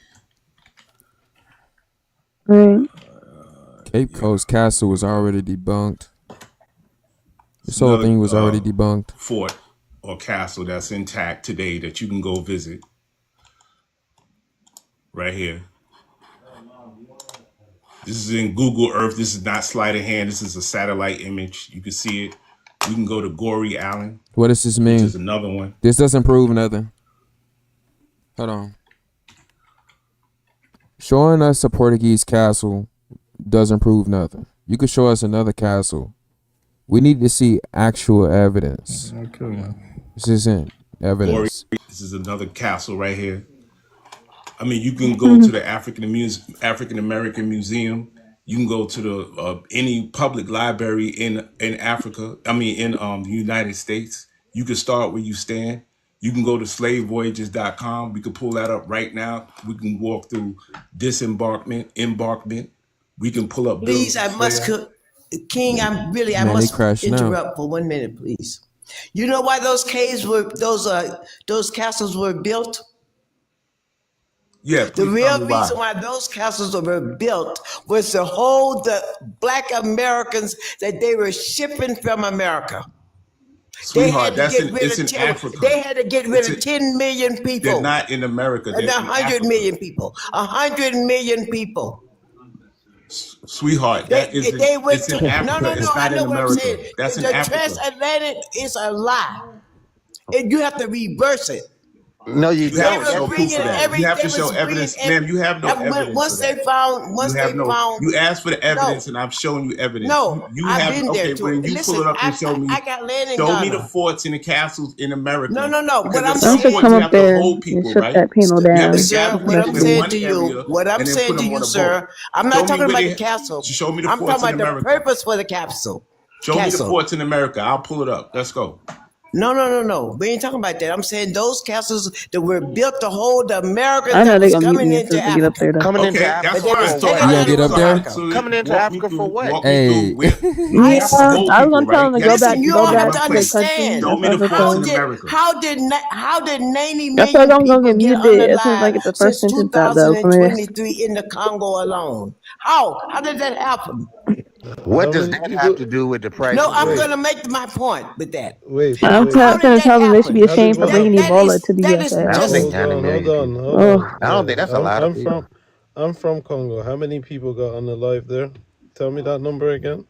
Right. Cape Coast Castle was already debunked. This whole thing was already debunked. Fort or castle that's intact today that you can go visit. Right here. This is in Google Earth. This is not sleight of hand. This is a satellite image. You can see it. You can go to Gorey Island. What does this mean? Which is another one. This doesn't prove nothing. Hold on. Showing us a Portuguese castle doesn't prove nothing. You could show us another castle. We need to see actual evidence. Okay. This isn't evidence. Gorey. This is another castle right here. I mean, you can go to the African American Museum. You can go to the any public library in Africa. I mean, in the United States. You can start where you stand. You can go to slavevoyages.com. We can pull that up right now. We can walk through embarkment. We can pull up. Please, I must, King. I must interrupt for 1 minute, please. You know why those caves were those castles were built? Yeah. The real reason why those castles were built was to hold the Black Americans that they were shipping from America. Sweetheart, it's in Africa. They had to get rid of 10 million people. They're not in America. They're and 100 million people. 100 million people. Sweetheart, it's in Africa. It's not in America. That's in Africa. The transatlantic is a lie. And you have to reverse it. No, you have to show proof of that. You have to show evidence, ma'am. You have no evidence. Once they found, you asked for the evidence, and I'm showing you evidence. No, I've been there. When you pull it up and show me, I got land in show Ghana. me the forts and the castles in America. No. But I'm saying, come up there and shut that panel down. Sir, what I'm saying to you, sir, I'm not talking about the castle. Show me the I'm forts talking in about America. the purpose for the capsule. Show me the forts in America. I'll pull it up. Let's go. No. We ain't talking about that. I'm saying those castles that were built to hold the Americans I know that they're was gonna coming meet me into to get up there. Africa. Coming into Africa. That's fine. You gonna get up there? Coming into Africa for what? Hey. I was gonna tell them to go back. You Go don't back have to to their understand. country. How did 90 That's why million I'm gonna people get get muted as soon as I get unalive the first since sentence out though. From here. 2023 in the Congo alone? How did that happen? What does that have to do with the price? No, I'm going to make my point with that. I'm gonna tell them they should be ashamed for bringing Ebola to the USA. I don't think Hold on. I don't think that's a lot of people. I'm from Congo. How many people got unalive there? Tell me that number again.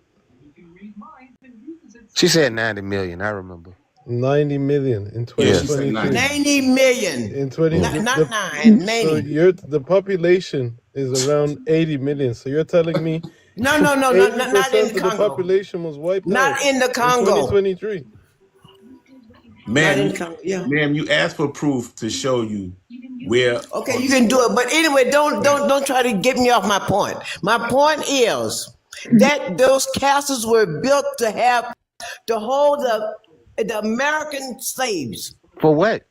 She said 90 million. I remember. 90 million in 2023. 90 million. In 20. Not 9. 90. So the population is around 80 million. So you're telling me No, not in the Congo. The population was wiped out. Not in the Congo. 2023. Ma'am, you asked for proof to show you where. Okay, you can do it, but anyway, don't try to get me off my point. My point is that those castles were built to hold the American slaves. For what?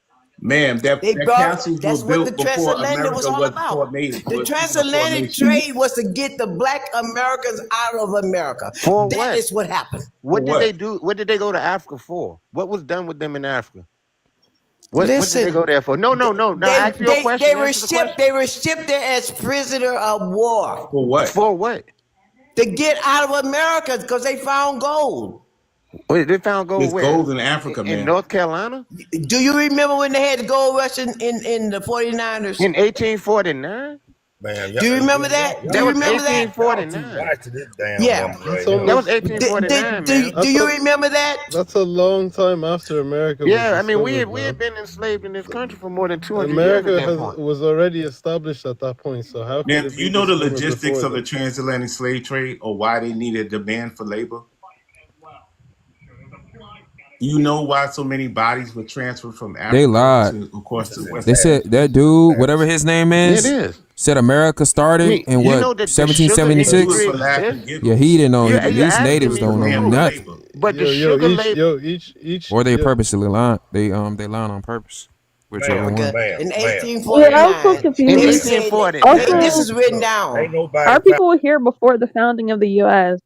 Ma'am, that castles that's were what built the before transatlantic America was all about. The transatlantic trade was to get the Black Americans out of America. For that what? is what happened. What did they do? What did they go to Africa for? What was done with them in Africa? What did they go there for? No. Now ask your question. They were shipped there as prisoner of war. For what? For what? To get out of America because they found gold. Wait, they found gold There's where? gold in Africa, man. In North Carolina? Do you remember when they had the gold rush in the 49ers? In 1849? Man, do you remember that? Do you remember that? 1849. Yeah. That was 1849. Do you remember that? That's a long time after America. Yeah, I mean, we had been enslaved in this country for more than 200 America years. America was already established at that point. So how? Now, you know the logistics of the transatlantic slave trade, or why they needed demand for labor? You know why so many bodies were transferred from Africa they lied. to West They said that dude, whatever his name is, said America started in what, 1776? Yeah, he didn't know. These natives don't know nothing. But the sugar labor, or they purposely lying. They lying on purpose. Whichever one. In 1849. I was so confused. This is written down. Our people were here before the founding of the U.S.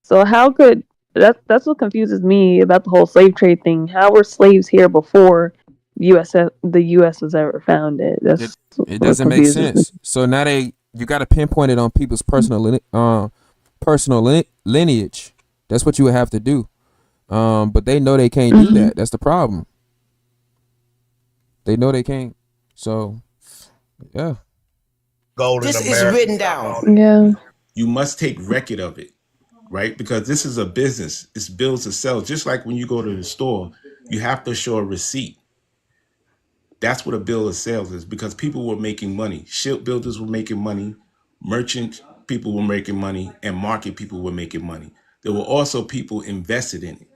So how could that's what confuses me about the whole slave trade thing. How were slaves here before the U.S. was ever founded? It doesn't make sense. So now you got to pinpoint it on people's personal lineage. That's what you would have to do. But they know they can't do that. That's the problem. They know they can't. So yeah. Gold in This is America. written Stop down. all that. Yeah. You must take record of it, right? Because this is a business. It's bills to sell. Just like when you go to the store, you have to show a receipt. That's what a bill of sales is, because people were making money. Shipbuilders were making money. Merchant people were making money, and market people were making money. There were also people invested in it.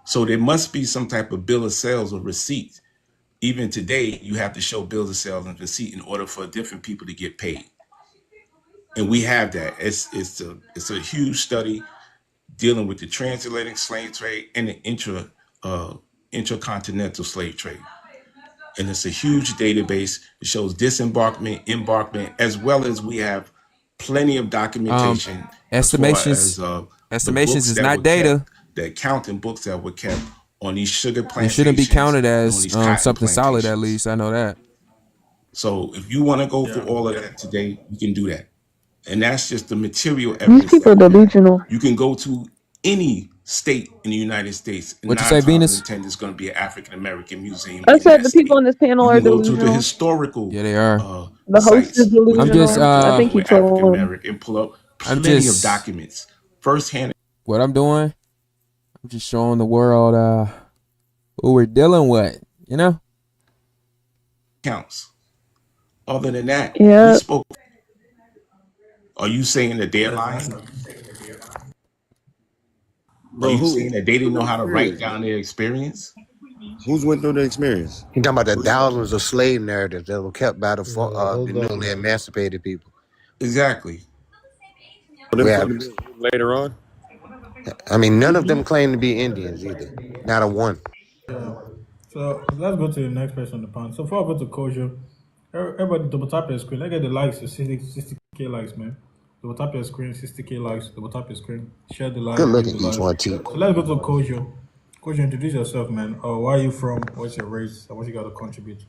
So there must be some type of bill of sales or receipt. Even today, you have to show bills of sales and receipt in order for different people to get paid. And we have that. It's a huge study dealing with the transatlantic slave trade and the intercontinental slave trade. And it's a huge database. It shows disembarkment, embarkment, as well as we have plenty of documentation as far as the Estimations books is that not were kept, data. the accounting books that were kept on these sugar It shouldn't be plantations counted and on as these cotton something solid. At plantations. least I know that. So if you want to go through all of that today, you can do that. And that's just the material These evidence people that are we have. delusional. You can go to any state in the United States, and What you 9 say, times Venus? in 10, there's going to be an African American museum I in said that the people state. on this panel You are can go to the delusional. historical Yeah, they are. The host is sites where I'm people just delusional. I represented think and he were African trolling. American and pull up I'm plenty of just documents firsthand what I'm doing. I'm just showing the world who we're dealing with. You know. accounts. Other than that, we Yeah. spoke. Are you saying that they're lying? Are Bro, you who saying that they didn't know how to write experience, down bro? their experience? Who's went through the experience? You talking about the thousands of slave narratives that were kept by the Hold on newly now. emancipated people. Exactly. For them couldn't have been later on. I mean, none of them claim to be Indians either. Not a one. Yeah. So let's go to the next person on the panel. So before I go to Kojo, everybody double tap your screen. Let's get the likes to 60K likes, man. Double tap your screen, 60K likes, double tap your screen. Share the Good live, leave looking the each live. one, T. So let's go to Kojo. Kojo, introduce yourself, man. Where are you from? What's your race? And what you got to contribute?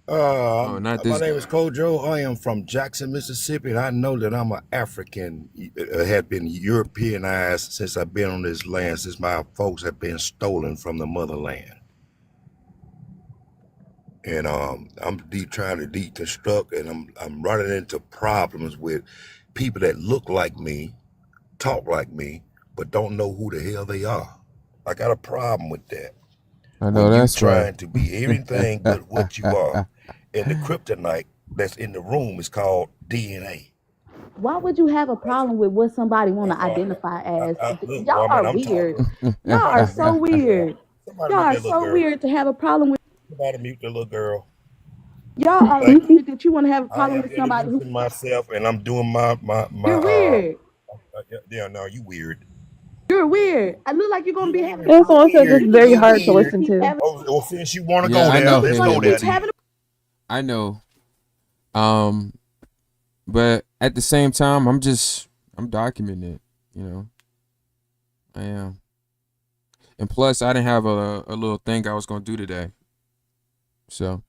Oh, not My this name guy. is Kojo. I am from Jackson, Mississippi, and I know that I'm an African. Have been Europeanized since I've been on this land, since my folks have been stolen from the motherland. And I'm trying to deconstruct, and I'm running into problems with people that look like me, talk like me, but don't know who the hell they are. I got a problem with that. I know When you that's right. trying to be everything but what you are. And the kryptonite that's in the room is called DNA. Why would you have a problem with what somebody want to identify as? Look, Y'all woman, are I'm weird. talking. Y'all Somebody are mute so the little girl. weird. Somebody Y'all mute are that little so girl. weird to have a problem with. Somebody mute the little girl. Y'all are Thank you. weird that you want to have a I problem am with somebody who. introducing myself, and I'm doing my You're weird. yeah, no, you weird. You're weird. I look like you're gonna be having. And someone said this Weird. is very You're hard to weird. listen to. Oh, well, since you want to Yeah, go I there, know. let's Yeah, go yeah, there yeah. then. I know. But at the same time, I'm documenting it. You know, I am. And plus, I didn't have a little thing I was gonna do today. So,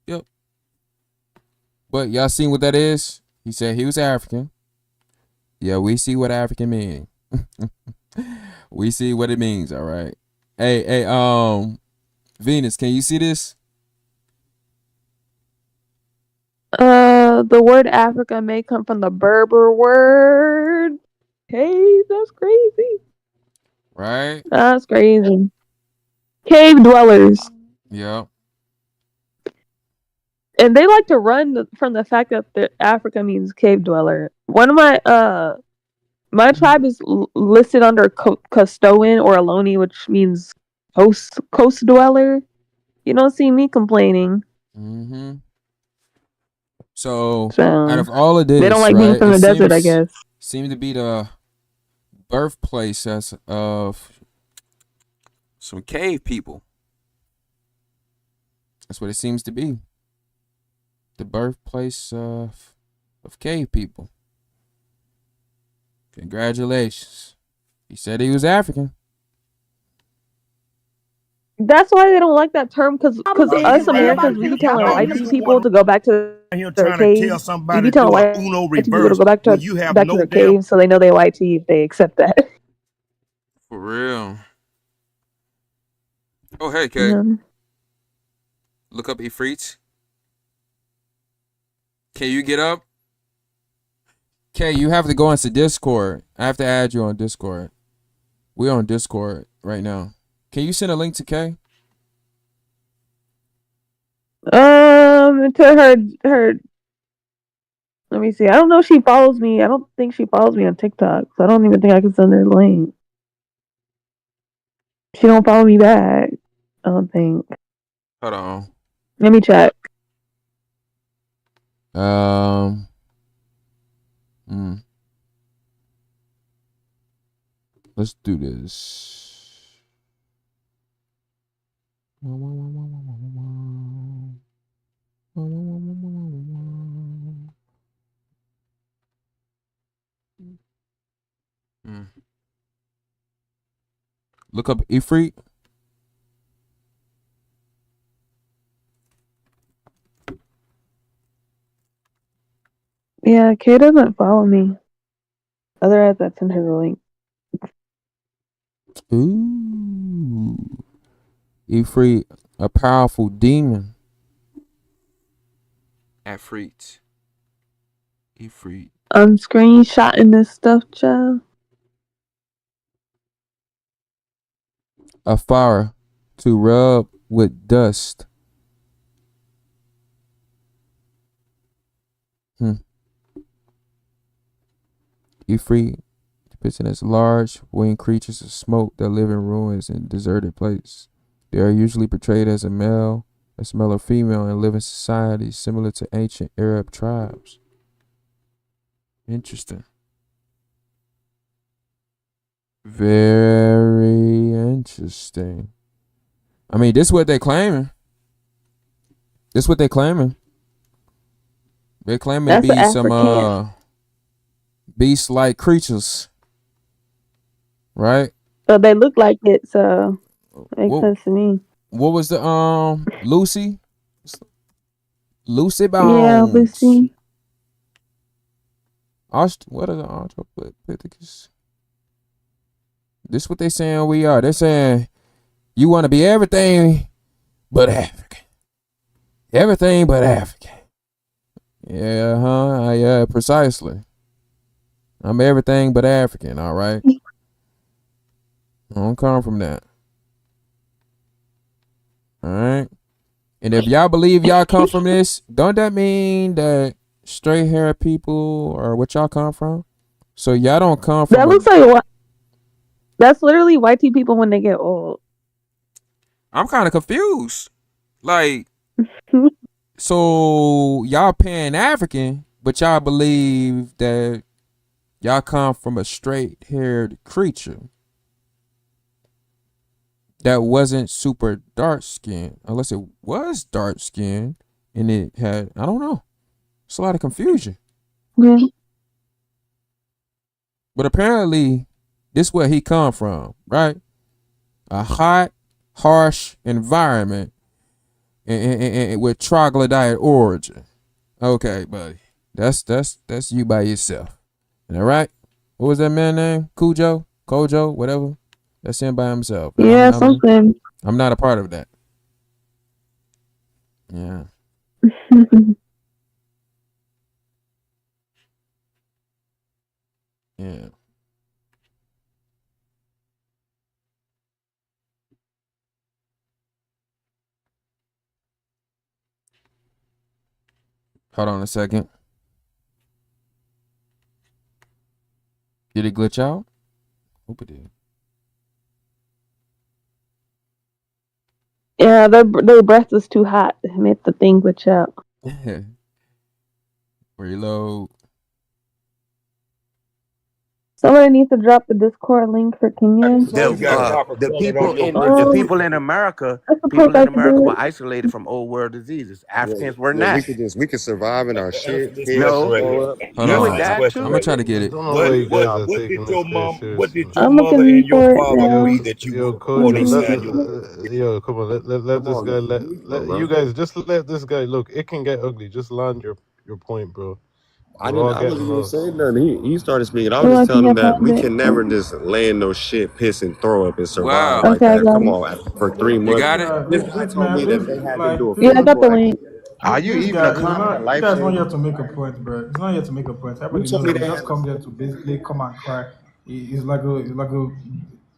yep. But y'all seen what that is? He said he was African. Yeah, we see what African mean. We see what it means. All right. Hey, Venus, can you see this? The word Africa may come from the Berber word. Hey, that's crazy. Right. That's crazy. Cave dwellers. Yeah. And they like to run from the fact that Africa means cave dweller. One of my tribe is listed under Costoan or Aloni, which means coast dweller. You don't see me complaining. Mm-hmm. So So out of all of they don't this, like being right, from it the desert, I guess. seemed to be the birthplace of some cave people. That's what it seems to be. The birthplace of cave people. Congratulations. He said he was African. That's why they don't like that term, because us Americans, we be telling No, white you the people one to go back to here their trying to tell caves. We somebody be to telling do a white Uno people to reverse go back when you have to no their damn. caves, so they know they white tea if they accept that. For real. Oh, hey, Kay. Yeah. Look up Ifrit. Can you get up? Okay, you have to go into Discord. I have to add you on Discord. We're on Discord right now. Can you send a link to Kay? To her. Let me see. I don't know if she follows me. I don't think she follows me on TikTok, so I don't even think I can send her a link. She don't follow me back. I don't think. Hold on. Let me check. Let's do this. Look up Ifrit. Yeah, Kay doesn't follow me. Otherwise, I send her the link. Ooh. Ifrit, a powerful demon. Ifrit. Ifrit. I'm screenshotting this stuff, child. A fire to rub with dust. Ifrit depicted as large winged creatures of smoke that live in ruins and deserted places. They are usually portrayed as a male or female and live in societies similar to ancient Arab tribes. Interesting. Very interesting. I mean, this is what they're claiming. They're claiming to be some beast-like creatures, right? So they look like it, so makes sense to me. What was the Lucy Bones? Yeah, Lucy. What are the Australopithecus? This is what they saying we are. They're saying you want to be everything but African. Everything but African. Yeah, yeah, precisely. I'm everything but African, all right? I don't come from that. All right? And if y'all believe y'all come from this, don't that mean that straight hair people are what y'all come from? So y'all don't come from... That looks like what? That's literally white people when they get old. I'm kind of confused. Like, so y'all Pan-African, but y'all believe that y'all come from a straight-haired creature that wasn't super dark-skinned, unless it was dark-skinned and it had, I don't know. It's a lot of confusion. Yeah. But apparently, this is where he come from, right? A hot, harsh environment and with troglodyte origin. Okay, buddy. That's you by yourself. All right? What was that man name? Kojo, whatever. That's him by himself. Yeah, something. I'm not a part of that. Yeah. Yeah. Hold on a second. Did it glitch out? Hope it did. Yeah, their breath was too hot to make the thing glitch out. Reload. Somebody needs to drop the Discord link for Kenya. The people in America were isolated from old world diseases. Africans were not. We could survive in our shit. No, you would die too. I'm gonna try to get it. I don't know why you guys are taking this seriously. What did your mother and your father read that you were Coach, understand? come on, let this guy let you guys just let this guy look. It can get ugly. Just land your point, bro. We're all I getting wasn't even lost. saying nothing. He started speaking. I was just Well, can telling you him that pause we it? can never just lay in no shit, piss and throw up and survive Wow. like Okay, I that. got Come it. on, for 3 months. You got it? This guy told Man, me that this they had to like do a Yeah, I got the physical. link. Are you this even a guy is competent not. This life guy's not saver? here to make a point, bro. He's not here to make a point. You Everybody told knows me that he they just had. come there to basically come and cry. He's like a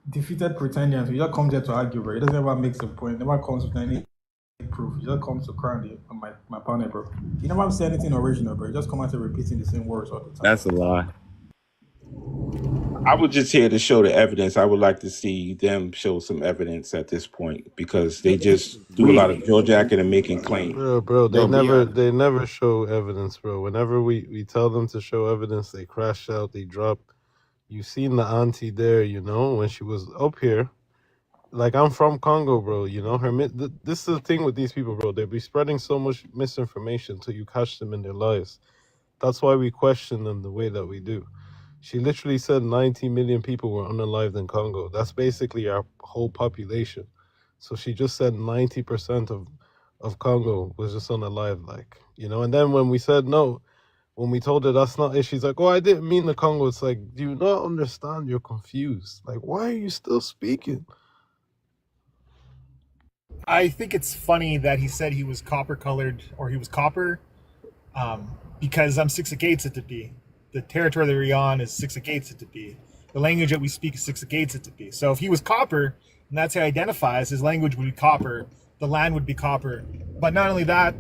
defeated pretender. So he just comes there to argue, bro. He doesn't ever make a point. Never comes with any proof. He just comes to cry on my opponent, bro. He never say anything original, bro. He just come out and repeating the same words all the time. That's a lie. I was just here to show the evidence. I would like to see them show some evidence at this point because they just do a lot of jacking and making claims. Bro, Bro, be honest. they never show evidence, bro. Whenever we tell them to show evidence, they crash out, they drop. You seen the auntie there, you know, when she was up here. Like, I'm from Congo, bro, you know, this is the thing with these people, bro. They be spreading so much misinformation till you catch them in their lies. That's why we question them the way that we do. She literally said 90 million people were unalived in Congo. That's basically our whole population. So she just said 90% of Congo was just unalive, like, you know. And then when we said no, when we told her that's not it, she's like, oh, I didn't mean the Congo. It's like, do you not understand? You're confused. Like, why are you still speaking? I think it's funny that he said he was copper colored or he was copper, because I'm Sixagates to be. The territory that we're on is Sixagates to be. The language that we speak is Sixagates to be. So if he was copper, and that's how he identifies, his language would be copper, the land would be copper. But not only that,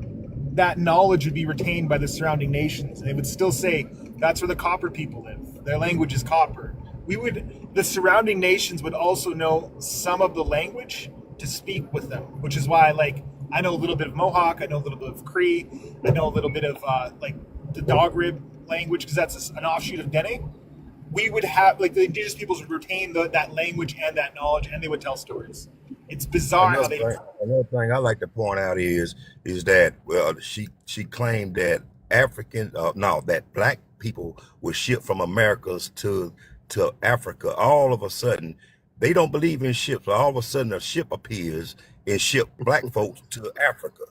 that knowledge would be retained by the surrounding nations. And they would still say, that's where the copper people live. Their language is copper. The surrounding nations would also know some of the language to speak with them, which is why, like, I know a little bit of Mohawk, I know a little bit of Cree, I know a little bit of like the dog rib language because that's an offshoot of Dene. We would have, like, the indigenous peoples would retain that language and that knowledge, and they would tell stories. It's bizarre how they. Another thing I like to point out is that she claimed that that black people were shipped from Americas to Africa. All of a sudden, they don't believe in ships. All of a sudden, a ship appears and ship black folks to Africa.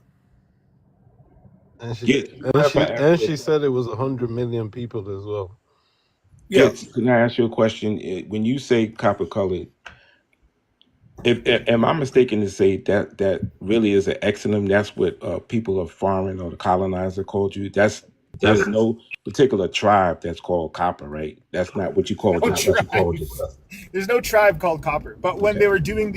And Yeah. she said it was 100 million people as well. Yeah. Can I ask you a question? When you say copper colored, am I mistaken to say that really is an exonym? That's what people of foreign or the colonizer called you. There's no particular tribe that's called copper, right? That's not what you called yourself. There's no tribe called copper. But when they were doing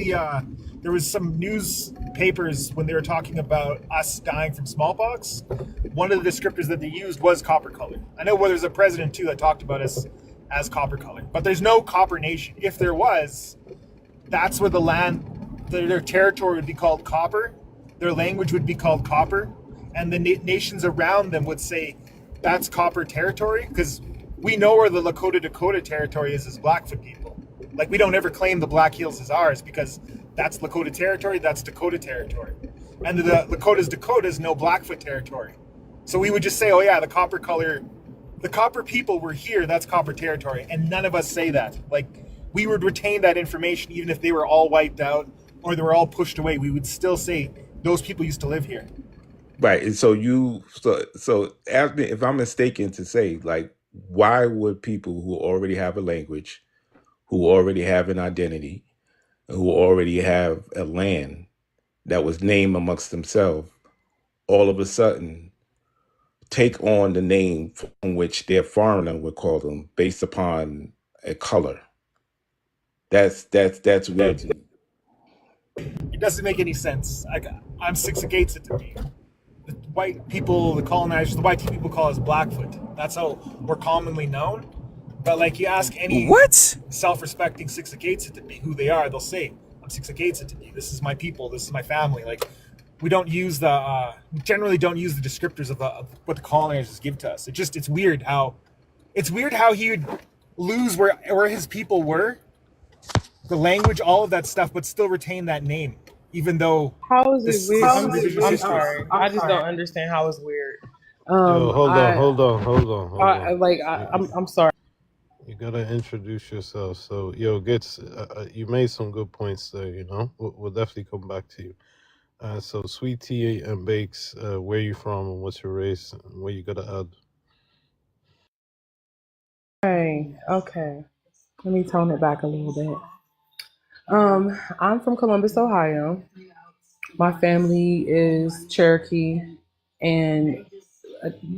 there was some newspapers when they were talking about us dying from smallpox. One of the descriptors that they used was copper colored. I know there's a president too that talked about us as copper colored, but there's no copper nation. If there was, that's where the land, their territory would be called copper, their language would be called copper, and the nations around them would say that's copper territory, because we know where the Lakota Dakota territory is as Blackfoot people. Like, we don't ever claim the Black Hills as ours because that's Lakota territory, that's Dakota territory. And the Dakotas know Blackfoot territory. So we would just say, oh yeah, the copper people were here, that's copper territory, and none of us say that. Like, we would retain that information even if they were all wiped out or they were all pushed away. We would still say those people used to live here. Right. And so ask me if I'm mistaken to say, like, why would people who already have a language, who already have an identity, who already have a land that was named amongst themselves, all of a sudden take on the name from which their foreigner would call them based upon a color? That's weird to me. It doesn't make any sense. I'm Sixagates to me. The white people, the colonizers, the white people call us Blackfoot. That's how we're commonly known. But, like, you ask any self-respecting Sixagates to be who they are, they'll say, I'm Sixagates to be. This is my people. This is my family. Like, we don't use we generally don't use the descriptors of what the colonizers give to us. It's weird how he would lose where his people were, the language, all of that stuff, but still retain that name, even though How is it weird? I'm history. sorry. I just don't understand how it's weird. Yo, hold on. I'm sorry. You gotta introduce yourself. So, yo, Gits, you made some good points there. You know, we'll definitely come back to you. So, Sweet Tea and Bakes, where you from and what's your race and what you gotta add? Hey, okay. Let me tone it back a little bit. I'm from Columbus, Ohio. My family is Cherokee, and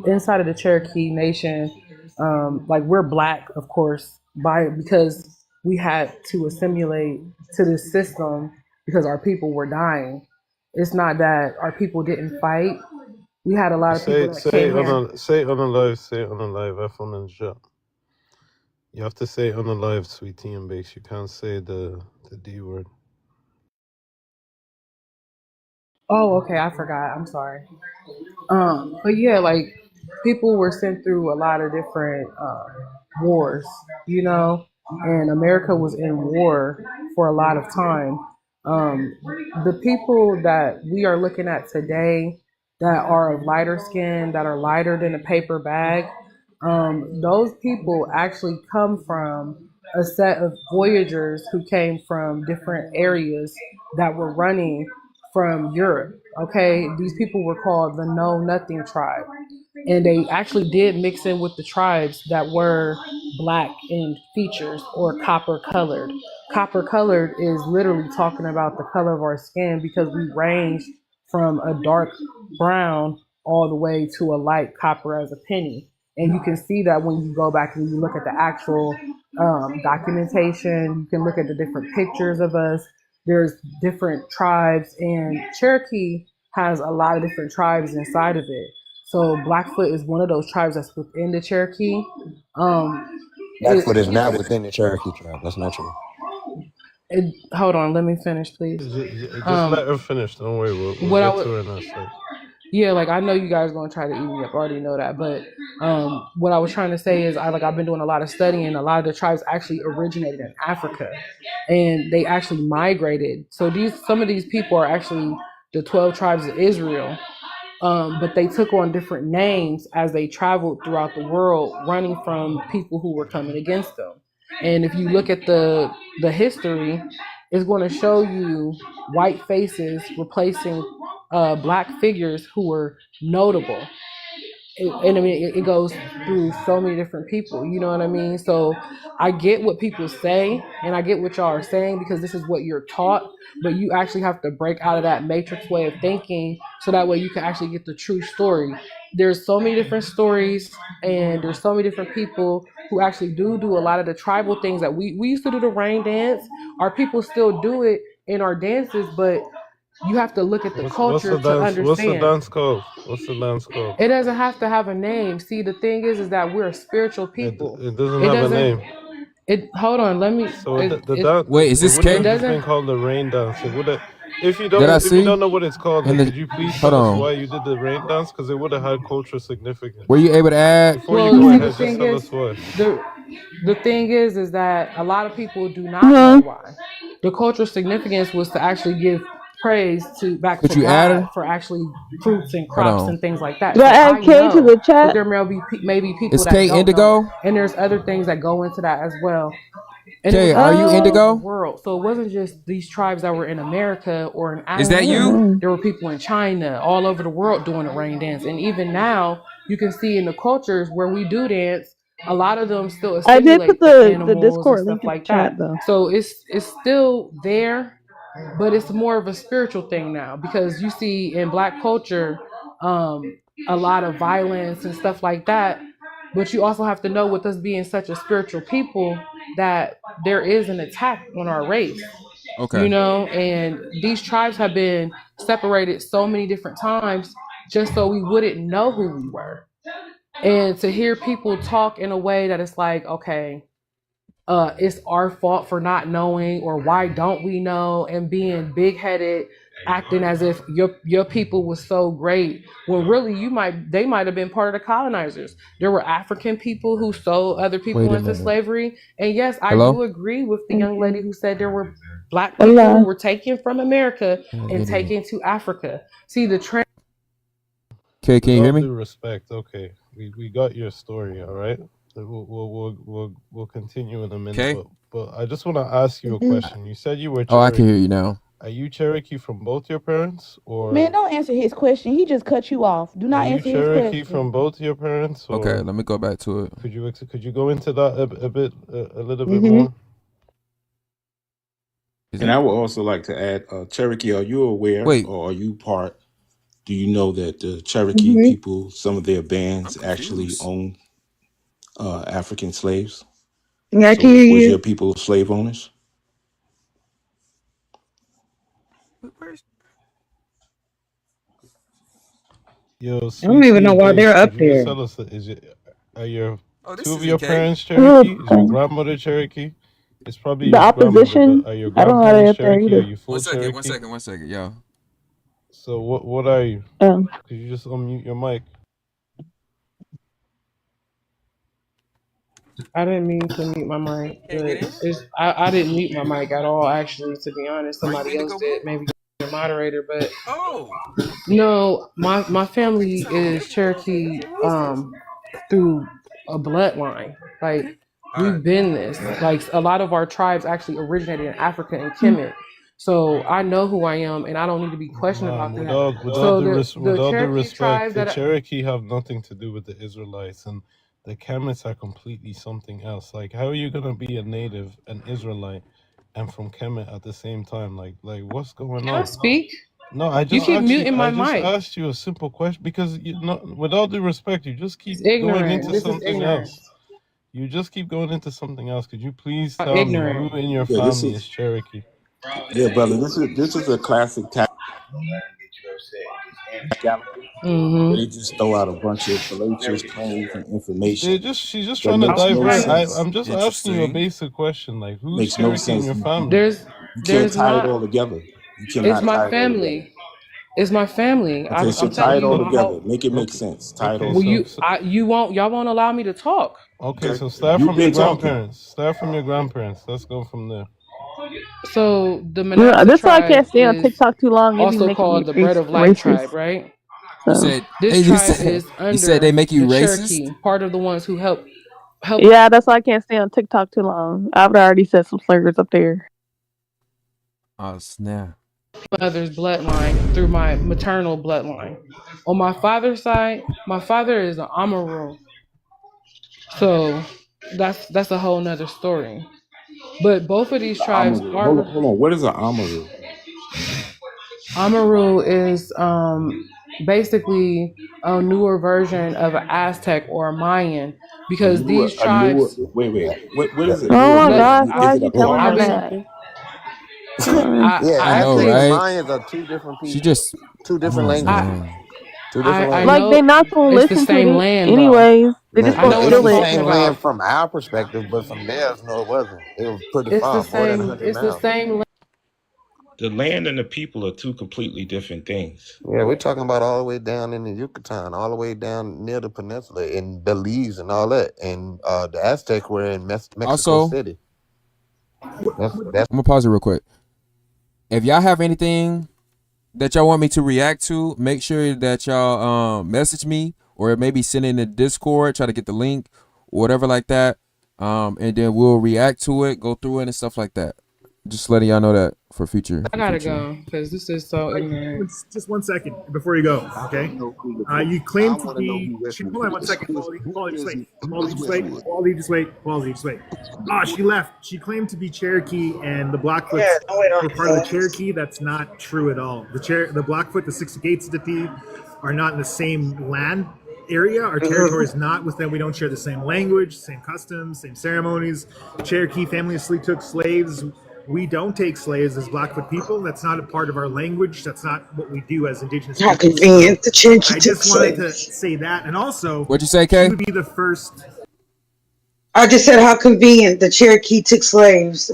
inside of the Cherokee Nation, like we're black, of course, because we had to assimilate to this system because our people were dying. It's not that our people didn't fight. We had a lot of people that came here. Say it on the live. Say it on the live. F1 and shut. You have to say it on the live, sweet tea and base. You can't say the D word. Oh, okay, I forgot. I'm sorry. But yeah, like people were sent through a lot of different wars, you know, and America was in war for a lot of time. The people that we are looking at today that are of lighter skin, that are lighter than a paper bag, those people actually come from a set of voyagers who came from different areas that were running from Europe. Okay, these people were called the Know Nothing tribe, and they actually did mix in with the tribes that were black in features or copper colored. Copper colored is literally talking about the color of our skin because we range from a dark brown all the way to a light copper as a penny. And you can see that when you go back and you look at the actual documentation, you can look at the different pictures of us. There's different tribes, and Cherokee has a lot of different tribes inside of it. So Blackfoot is one of those tribes that's within the Cherokee. Blackfoot is not within the Cherokee tribe. That's not true. Hold on, let me finish, please. Just let her finish. Don't worry. We'll get to her in a second. Yeah, like I know you guys gonna try to eat me up. I already know that. But what I was trying to say is I've been doing a lot of studying. A lot of the tribes actually originated in Africa, and they actually migrated. So some of these people are actually the 12 tribes of Israel. But they took on different names as they traveled throughout the world, running from people who were coming against them. And if you look at the history, it's going to show you white faces replacing black figures who were notable. And I mean, it goes through so many different people. You know what I mean? So I get what people say, and I get what y'all are saying because this is what you're taught. But you actually have to break out of that matrix way of thinking, so that way you can actually get the true story. There's so many different stories, and there's so many different people who actually do a lot of the tribal things that we used to do. The rain dance, our people still do it in our dances, but you have to look at the culture to understand. What's the dance called? What's the dance called? It doesn't have to have a name. See, the thing is that we're a spiritual people. It doesn't have a name. Hold on, let me. So wait, is this K? It wouldn't have been called the rain dance. It would have. If you don't know what it's called, then could you please tell us why you did the rain dance? Because it would have had cultural significance. Were you able to add? Before you go ahead, just tell us why. The thing is that a lot of people do not know why. The cultural significance was to actually give praise back to God for actually fruits and crops and things like that. Do I add K to the chat? But there may be people Is that K don't Indigo? know, and there's other things that go into that as well. And Jay, are you Indigo? World. So it wasn't just these tribes that were in America or in Africa. Is that you? There were people in China, all over the world doing the rain dance. And even now, you can see in the cultures where we do dance, a lot of them still assimilate I did put the Discord link in the chat, though. So it's still there, but it's more of a spiritual thing now because you see in Black culture a lot of violence and stuff like that. But you also have to know, with us being such a spiritual people, that there is an attack on our race. Okay. You know, and these tribes have been separated so many different times just so we wouldn't know who we were. And to hear people talk in a way that it's like, okay, it's our fault for not knowing, or why don't we know, and being big-headed, acting as if your people was so great, when really they might have been part of the colonizers. There were African people who sold other people into slavery. And yes, I do agree with the young lady who said there were Black people who were taken from America and taken to Africa. See the trend. Okay, can you hear me? With all due respect, okay, we got your story, all right. We'll continue in a minute. Okay. But I just want to ask you a question. You said you were Cherokee. Oh, I can hear you now. Are you Cherokee from both your parents, Man, or don't answer his question. He just cut you off. Do are not you answer his Cherokee question. from both your parents, Okay, or let me go back to it. could you go into that a bit, a little bit Mm-hmm. more? And I would also like to add, Cherokee, are you aware Wait. or are you part? Do you know that the Cherokee Mm-hmm. people, some of their bands actually own African slaves? Yeah, I So can hear was you. your people slave owners? Yo, I don't even know sweet why they're base, up could you just here. tell us, are your Oh, two this of is your EK. parents Oh, Cherokee? Is your grandmother Cherokee? It's probably the your grandmother, but opposition. are your I don't know how they're grandparents up there Cherokee? Are either. you One full second, Cherokee? y'all. So what are you? Oh. Could you just unmute your mic? I didn't mean to mute my mic, Can't but get in? I didn't mute my mic at all. Actually, to be honest, Are you somebody else Indigo Blue? did. Maybe the moderator, but Oh. no, my Okay, you family sound is different. Okay, Cherokee who is this? through a bloodline. Like Okay. All right. we've been this. Like a lot of our tribes actually originated in Africa and Kemet. So I know who I am, and I don't need to be questioned Mom, about with that. all So due the Cherokee respect, tribes the that Cherokee have nothing to do with the Israelites, and the Kemits are completely something else. Like, how are you gonna be a native, an Israelite, and from Kemet at the same time? Like what's going can I on? speak? No, I You just keep asked you. muting my I just mic. asked you a simple question because you know, with all due respect, you just keep It's going ignorant. into This is something ignorance. else. You just keep going into something else. Could you please tell me who Ignorant. in your Yeah, this family is is Cherokee? brother. This is a classic tactic. They just throw out a bunch of fallacious claims and information She's just that trying to makes no divert. Like sense. I'm just asking you a Interesting. basic question. Like, who's Makes no Cherokee in sense. your family? You can't there's tie it not. all together. You It's cannot my tie it all together. family. It's my family. Okay, so I'm tie telling it you all my Okay, together. whole. Make it make okay, sense. Tie it okay. all Well, together. y'all won't allow me to talk. Okay. Okay. So start You've from your been talking. grandparents. Start from your grandparents. Let's go from there. So the Yeah, Manasseh that's why I can't tribe stay on is TikTok too long. They be also making me called the Bread of Life tribe, racist. right? You So said This hey, tribe is you said they under make you the racist? Cherokee, part of the ones who help. yeah, that's why I can't stay on TikTok too long. I've already said some slurs up there. Oh snap. Mother's bloodline through my maternal bloodline. On my father's side, my father is an Amaru, so that's a whole nother story. But both of these tribes Amaru. are. Hold on. What is an Amaru? Amaru is basically a newer version of an Aztec or a Mayan because these A newer. tribes. Wait. What is a Oh newer my Let gosh, version? why Is are it you a telling car them I've or been. that? something? Yeah, I know, actually, the I right? Mayans are two different She people, just two different oh languages, I man. two different I languages. Like they know not gonna it's the listen to same it land though. anyways. They just I gonna know what It's I'm steal the it. talking same land about. from our perspective, but from theirs, no, it wasn't. It was pretty It's the far, more than same. 100 It's the miles. same land. The land and the people are two completely different things. Yeah, we're talking about all the way down in the Yucatan, all the way down near the peninsula in Belize and all that. And the Aztec were in Mexico Also, City. That's I'm gonna pause it real quick. If y'all have anything that y'all want me to react to, make sure that y'all message me or maybe send in the Discord, try to get the link, whatever like that. And then we'll react to it, go through it and stuff like that. Just letting y'all know that for future. I gotta go because this is so ignorant. Just 1 second before you go, I want okay? to know who the You I claim to want to know be. who with me. Hold on 1 second, Who Quality, just is wait. who Quality, is just with wait. me? Quality, just wait. Quality, just wait. Ah, she left. She claimed to be Cherokee, and the Blackfoots were part of the Cherokee. That's not true at all. The Blackfoot, the 60 Gates of the Thief, are not in the same land area. Our territory is not with them. We don't share the same language, same customs, same ceremonies. Cherokee famously took slaves. We don't take slaves as Blackfoot people. That's not a part of our language. That's not what we do as Indigenous How people. convenient. The Cherokee I took just wanted to slaves. say that. And also, What'd you say, she Kay? would be the first. I just said how convenient. The Cherokee took slaves.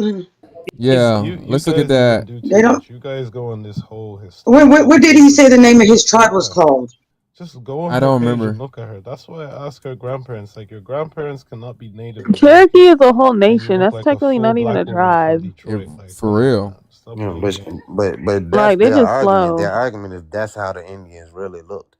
Yeah, You let's look at guys even that. do too They don't. much. You guys go on this whole What historical did he say the name of his tribe was yeah. called? Just go on I her don't page and remember. look at her. That's why I ask her grandparents. Like, your grandparents cannot be Native Cherokee American, is a whole and you nation. look That's like a technically full not even a black woman from tribe. Detroit. Like, For come on, real. man. Stop you know, playing games. but that's Like they their just argument. slow. Their argument is that's how the Indians really looked.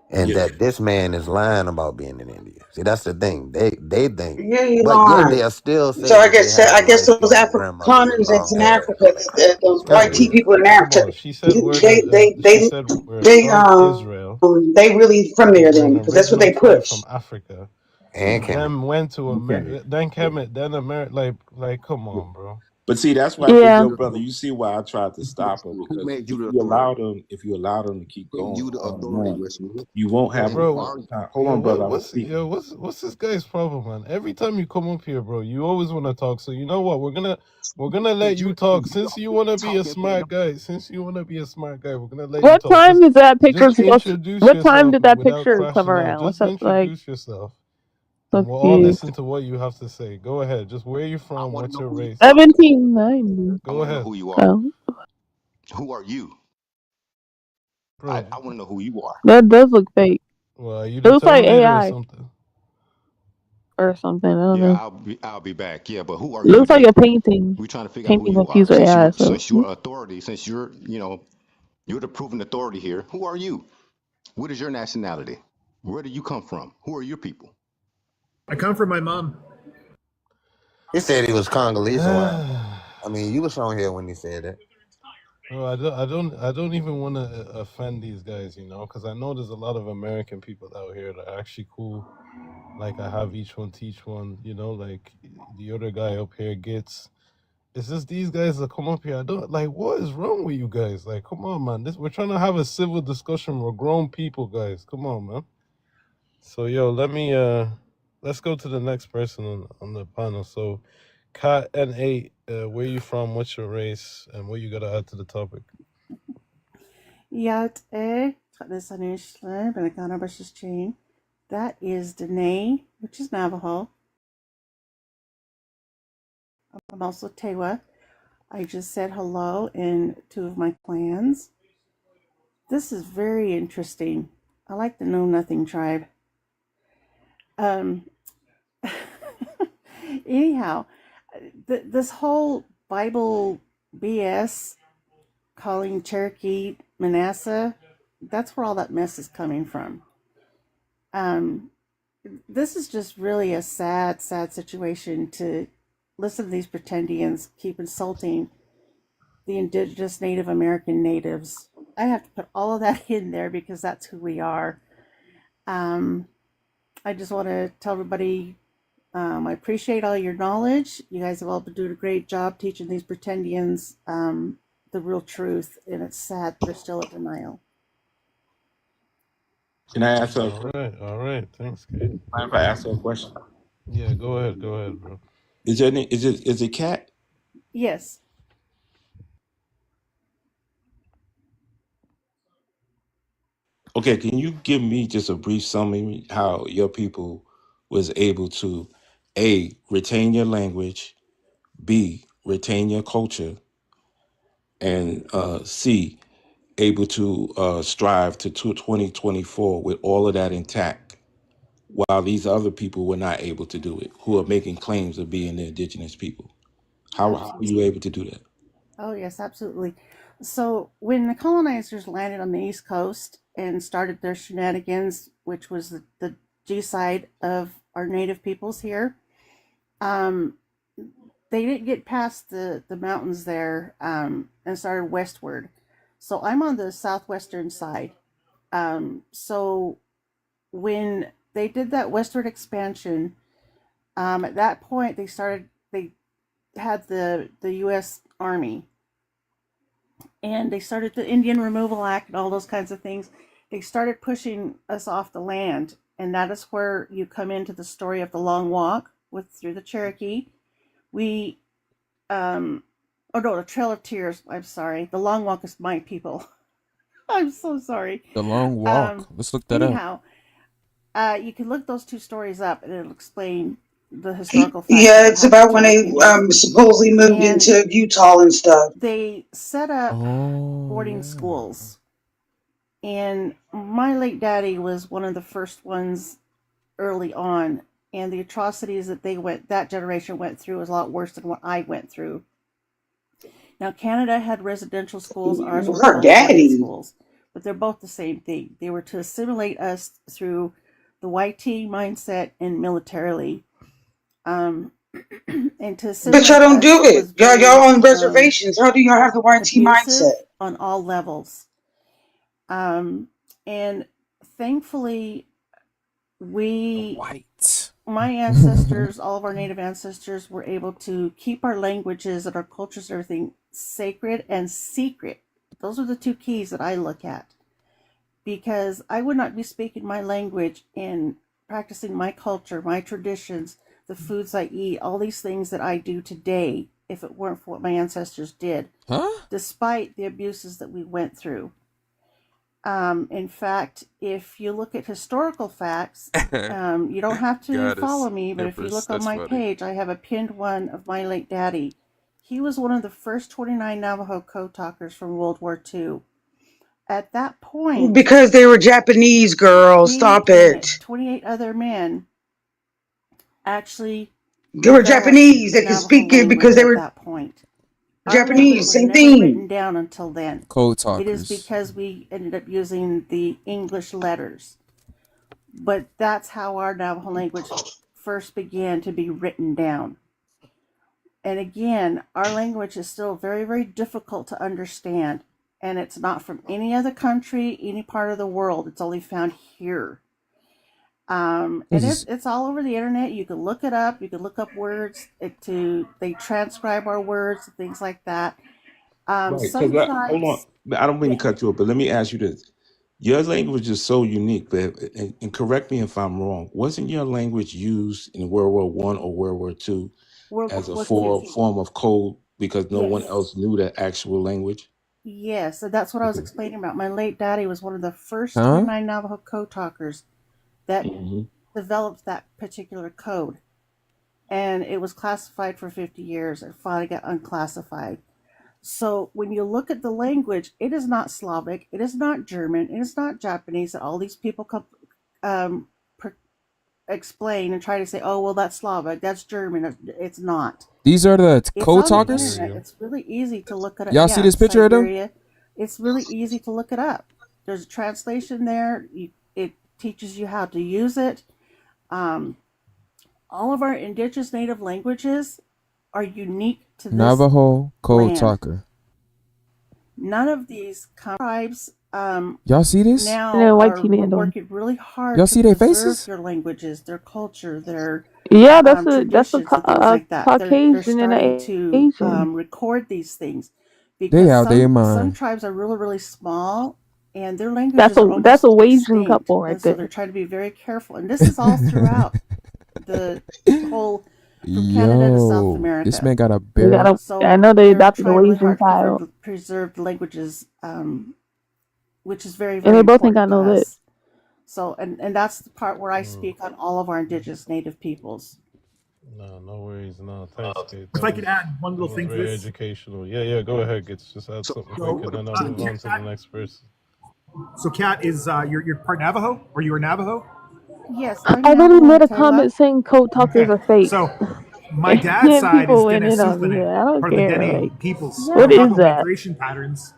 and Yeah. that this man is lying about being in India. See, that's the thing. They think, Yeah, you but yet lying. they'll still So say I that they guess have a light those skinned grandmother with Afrikaners long that's in hair and Africa, all that crap. those That's white tea weird. people in Come Africa, on, she said we're they the. they She they said we're they from Israel. they really from there We're an then, because that's what original they tribe push. from Africa. And Kemet. Then went to And Kemet. America. Then Yeah. Kemet. Then America. Like, come on, bro. But see, that's why, but Yeah. yo, brother, you see why I tried to stop her, Who because made you the authority? if you allow them to keep Made going you the on and authority, on, Westbrook. you won't Yo, have And a who bro. are you? time. Hold on, brother, I was speaking. What's this guy's problem, man? Every time you come up here, bro, you always want to talk. So you know what? We're gonna let Because you you're talk. Since you want to be a talking for smart guy, we're gonna let you What talk. time is that picture Just supposed to? introduce What time yourself did that without picture come crashing out. around? What's Just up? Like, introduce yourself, so and we'll all confused. listen to what you have to say. Go ahead. Just where you I from? want to What's know your who you race? are. 1790. I Go want to know ahead, who you are. Oh, Who are you? bro. I want to know who you are. that does look fake. Well, are you It the looks like Terminator or AI something? or something. I don't Yeah, know. I'll be back. Yeah, but who are It you looks like then? a painting. We're trying to figure out who Painting you are. confused with AI. So Since you're authority, since you're the proven authority here. Who are you? What is your nationality? Where do you come from? Who are your people? I come from my mom. He said he was Congolese a while back. I mean, you was on here when he said that. Bro, I don't even want to offend these guys, because I know there's a lot of American people out here that are actually cool. Like I have each one teach one, like the other guy up here gets. It's just these guys that come up here. I don't like. What is wrong with you guys? Like, come on, man. We're trying to have a civil discussion. We're grown people, guys. Come on, man. So, yo, let's go to the next person on the panel. So, Kat N8, where you from? What's your race? And what you gotta add to the topic? That is Danae, which is Navajo. I'm also Tewa. I just said hello in two of my clans. This is very interesting. I like the Know Nothing tribe. Anyhow, this whole Bible BS calling Cherokee Manasseh, that's where all that mess is coming from. This is just really a sad, sad situation to listen to these pretendians keep insulting the indigenous Native American natives. I have to put all of that in there because that's who we are. I just want to tell everybody I appreciate all your knowledge. You guys have all been doing a great job teaching these pretendians the real truth, and it's sad they're still in denial. Can I ask her a question? All right. Thanks, Kate. Mind if I ask her a question? Yeah, go ahead, bro. Is it Cat? Yes. Okay, can you give me just a brief summary how your people was able to A, retain your language, B, retain your culture, and C, able to strive to 2024 with all of that intact, while these other people were not able to do it, who are making claims of being the indigenous people? How were you able to do that? Oh, yes, absolutely. So when the colonizers landed on the East Coast and started their shenanigans, which was the G side of our native peoples here, they didn't get past the mountains there and started westward. So I'm on the southwestern side. So when they did that westward expansion, at that point they had the U.S. Army, and they started the Indian Removal Act and all those kinds of things. They started pushing us off the land, and that is where you come into the story of the Long Walk through the Cherokee. We, oh no, the Trail of Tears. I'm sorry, the Long Walk is my people. I'm so sorry. The Long Walk. Let's look that up. Anyhow, you can look those two stories up, and it'll explain the historical facts. Yeah, it's about when they supposedly moved into Utah and stuff. They set up boarding schools, and my late daddy was one of the first ones early on, and the atrocities that generation went through was a lot worse than what I went through. Now, Canada had residential schools, ours were Her called boarding daddy. schools. but they're both the same thing. They were to assimilate us through the YT mindset and militarily. And to But y'all assimilate don't us do it. was Y'all very on reservations. How do y'all have the YT mindset? abusive on all levels. And thankfully, my ancestors, all of our native ancestors, were able to keep our languages and our cultures and everything sacred and secret. Those are the two keys that I look at, because I would not be speaking my language and practicing my culture, my traditions, the foods I eat, all these things that I do today if it weren't for what my ancestors did, despite the abuses that we went through. In fact, if you look at historical facts, you don't have to follow me, but if you look on my page, I have a pinned one of my late daddy. He was one of the first 29 Navajo code talkers from World War II. At that point, Because they were Japanese, girl. Stop it. 28 other men actually They were Japanese. the They could Navajo speak it because language they at were that point. Our language Japanese. was Same never thing. written down until then. Code It is talkers. because we ended up using the English letters. But that's how our Navajo language first began to be written down. And again, our language is still very, very difficult to understand. And it's not from any other country, any part of the world. It's only found here. And it's all over the internet. You can look it up. You can look up words they transcribe our words and things like that. Right. Some Because hold on, tribes, I don't mean to cut you off, but let me ask you this: your language is so unique, but and correct me if I'm wrong. Wasn't your language used in World War I or World War II as a World War II. form of code because no one Yes. else knew that actual language? Yes, and that's what I was explaining about. My late daddy was one of the first Huh? 29 Navajo code talkers that developed that particular code. And it was classified for 50 years and finally got unclassified. So when you look at the language, it is not Slavic, it is not German, it is not Japanese that all these people explain and try to say, oh, well, that's Slavic, that's German. It's not. These are the It's code on talkers? the internet. It's really easy to look it up. Y'all see this picture of them? It's really easy to look it up. There's a translation there. It teaches you how to use it. All of our indigenous native languages are unique to this Navajo code land. talker. None of these tribes Y'all see this? now Yeah, white are tea man working really hard Y'all to see their preserve faces? their languages, their culture, their Yeah, that's a traditions and things like that. They're Caucasian and starting a to Asian. record these things They because have their some mind. tribes are really, really small and their languages are That's almost a Wasian extinct. couple right And so they're there. trying to be very careful. And this is all throughout the whole from Canada to South Yo, America. this man got a We bear. got So I know they they're adopted the trying really Wasian hard to child, preserve the languages, which is very, and very they both ain't important got to no lips. us. So, and that's the part where I speak on all of our indigenous native peoples. No worries. No, thanks, Kate. If I could add one little thing to Very this. educational. Yeah, go ahead. Just add something So, quick, and then I'll move on to the next person. So, Kat, is you're part Navajo, or you are Navajo? Yes, I I'm already Navajo made and a Tewa. comment saying code talkers Okay. are fake, So, my dad's and side is people went Dene in on me. Sufene, I don't part of the care. Dene Like, peoples. Yeah. And what we talk is about that? migration patterns.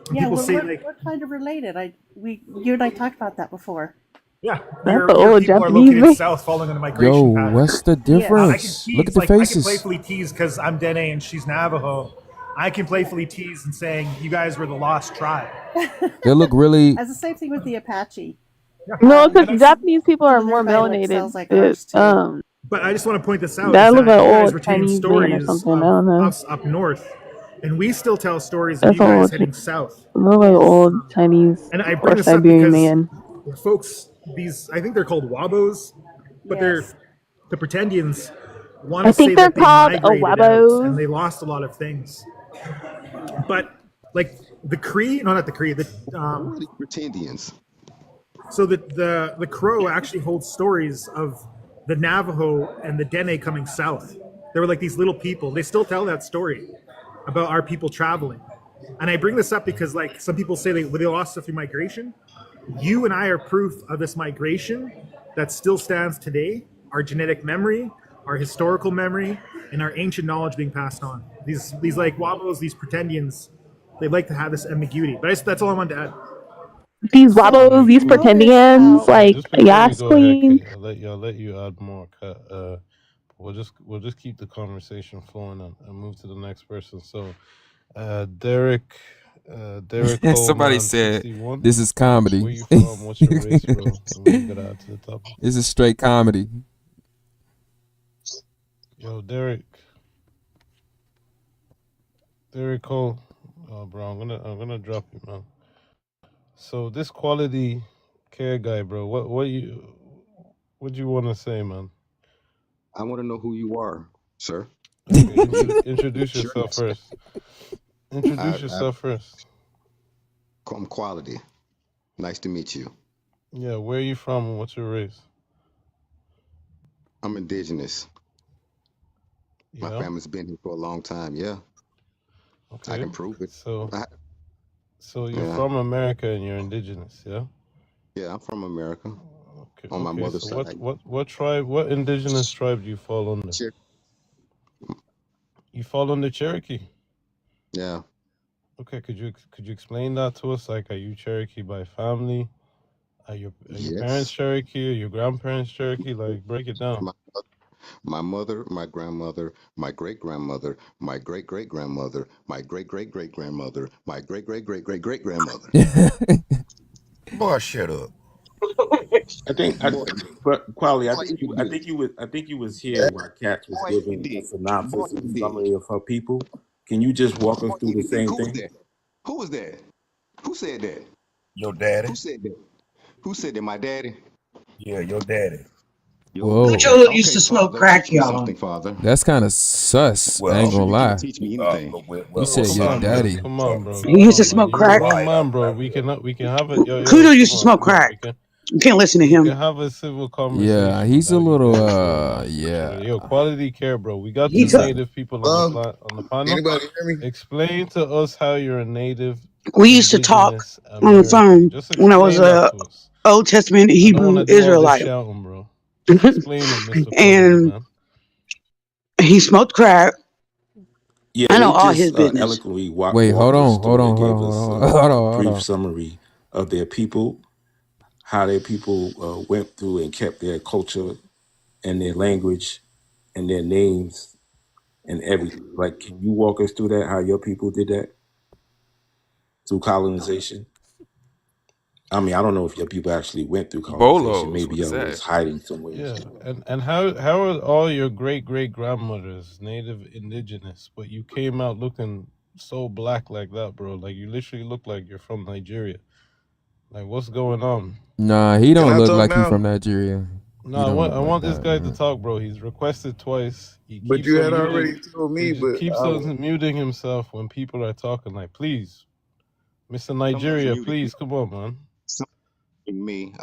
And Yeah, people say, we're kind of related. You and I talked about that before. yeah, That's your the old people are Japanese located man. south, following on a Yo, migration pattern. what's the I can difference? Look at tease, the I can faces. playfully tease because I'm Dene and she's Navajo. I can playfully tease and saying you guys were the lost tribe. They look really. As the same thing with the Apache. No, because Japanese people Some are of their more dialect melanated. sounds like ours too. But I just want to point this out That is look like that you guys old retain Chinese man or stories something. I of don't know. us up north, and we still tell stories of That's you guys old. heading south. Look like old Chinese And I bring or this up Siberian because man. folks, I think they're called Wabos, but they're the Pretendians want I to say think they're that they called migrated out and Awabos. they lost a lot of things. But like the Cree, no, not the Cree, the Pretendians. so the Crow actually holds stories of the Navajo and the Dene coming south. They were like these little people. They still tell that story about our people traveling. And I bring this up because like some people say they lost stuff through migration. You and I are proof of this migration that still stands today. Our genetic memory, our historical memory, and our ancient knowledge being passed on. These like Wabos, these Pretendians, they like to have this ambiguity. But that's all I wanted to add. these So wabos, these notice pretendians, how like Just before you Yas go ahead, Queen. Kate, I'll let you add more. We'll just keep the conversation flowing and move to the next person. So, Derek, Derek Somebody Coleman, said 61. this is comedy. Where you from? What's your race, bro? And what you gotta add to the topic? This is straight comedy. Yo, Derek Cole. Oh, bro, I'm gonna drop you, man. So this quality care guy, bro. What you want to say, man? I want to know who you are, sir. Okay, introduce Sure. yourself first. Introduce I, yourself first. I'm Quality. Nice to meet you. Yeah, where are you from and what's your race? I'm indigenous. My Yeah. family's been here for a long time. Yeah, I Okay. can prove it. So you're Yeah, from America and you're indigenous, yeah? yeah, I'm from America. Okay. On my Okay. mother's So side. what tribe? What indigenous tribe do you fall under? You fall under Cherokee. Yeah. Okay. Could you explain that to us? Like, are you Cherokee by family? Are your parents Yes. Cherokee? Are your grandparents Cherokee? Like, break it down. My mother, my grandmother, my great grandmother, my great great grandmother, my great great great grandmother, my great great great great great grandmother. Boy, shut up. But Quali, I think you was here while Kat was giving a synopsis and summary of her people. Can you just walk us through the same Who was thing? that? Who was that? Who said that? Your daddy? Who said that? Who said that? My daddy? Yeah, your daddy. Whoa. Cujo used Okay, to smoke Father, crack, teach me y'all. something, Father. That's kind of sus. I Well, ain't Sure, gonna you can't lie. teach me anything. You said Come your on, bro. daddy. Come on, bro. He Come used to on, man. smoke You're a crack. grown man, bro. We can have it. Yo, Cujo used to come on, smoke come on. crack. You can't listen to We can him. have a civil Yeah, conversation he's a without you little going so yeah. Yo, quality care, bro. We got two He's a, native people on the panel. Anybody hear me? Explain to us how you're a native we used to talk indigenous on the American. phone Just when I was explain that a to us. Old Testament I don't want Hebrew to do all this Israelite. shouting, bro. Just explain it, Mr. Quality, And man. he smoked crack. Yeah, I know they all his just business. eloquently Wait, hold walked us on, hold through. They on, hold on, gave hold us on, hold on, a hold brief on. summary of their people, how their people went through and kept their culture and their language and their names and everything. Like, can you walk us through that? How your people did that through colonization? I mean, I don't know if your people actually went through colonization. Bolos, Maybe what is y'all that? was hiding somewhere. Yeah, and how are all your great grandmothers native indigenous, but you came out looking so black like that, bro? Like you literally look like you're from Nigeria. Like what's going on? Nah, he Can don't I look talk like he now? from Nigeria. No, He don't look I like want this that, guy to man. talk, bro. He's requested twice. He But keeps you on had muting. already told He me, just but keeps on muting himself when people are talking. Like, please, Mr. Someone's Nigeria, muted me. please come on, man. Someone's muting me.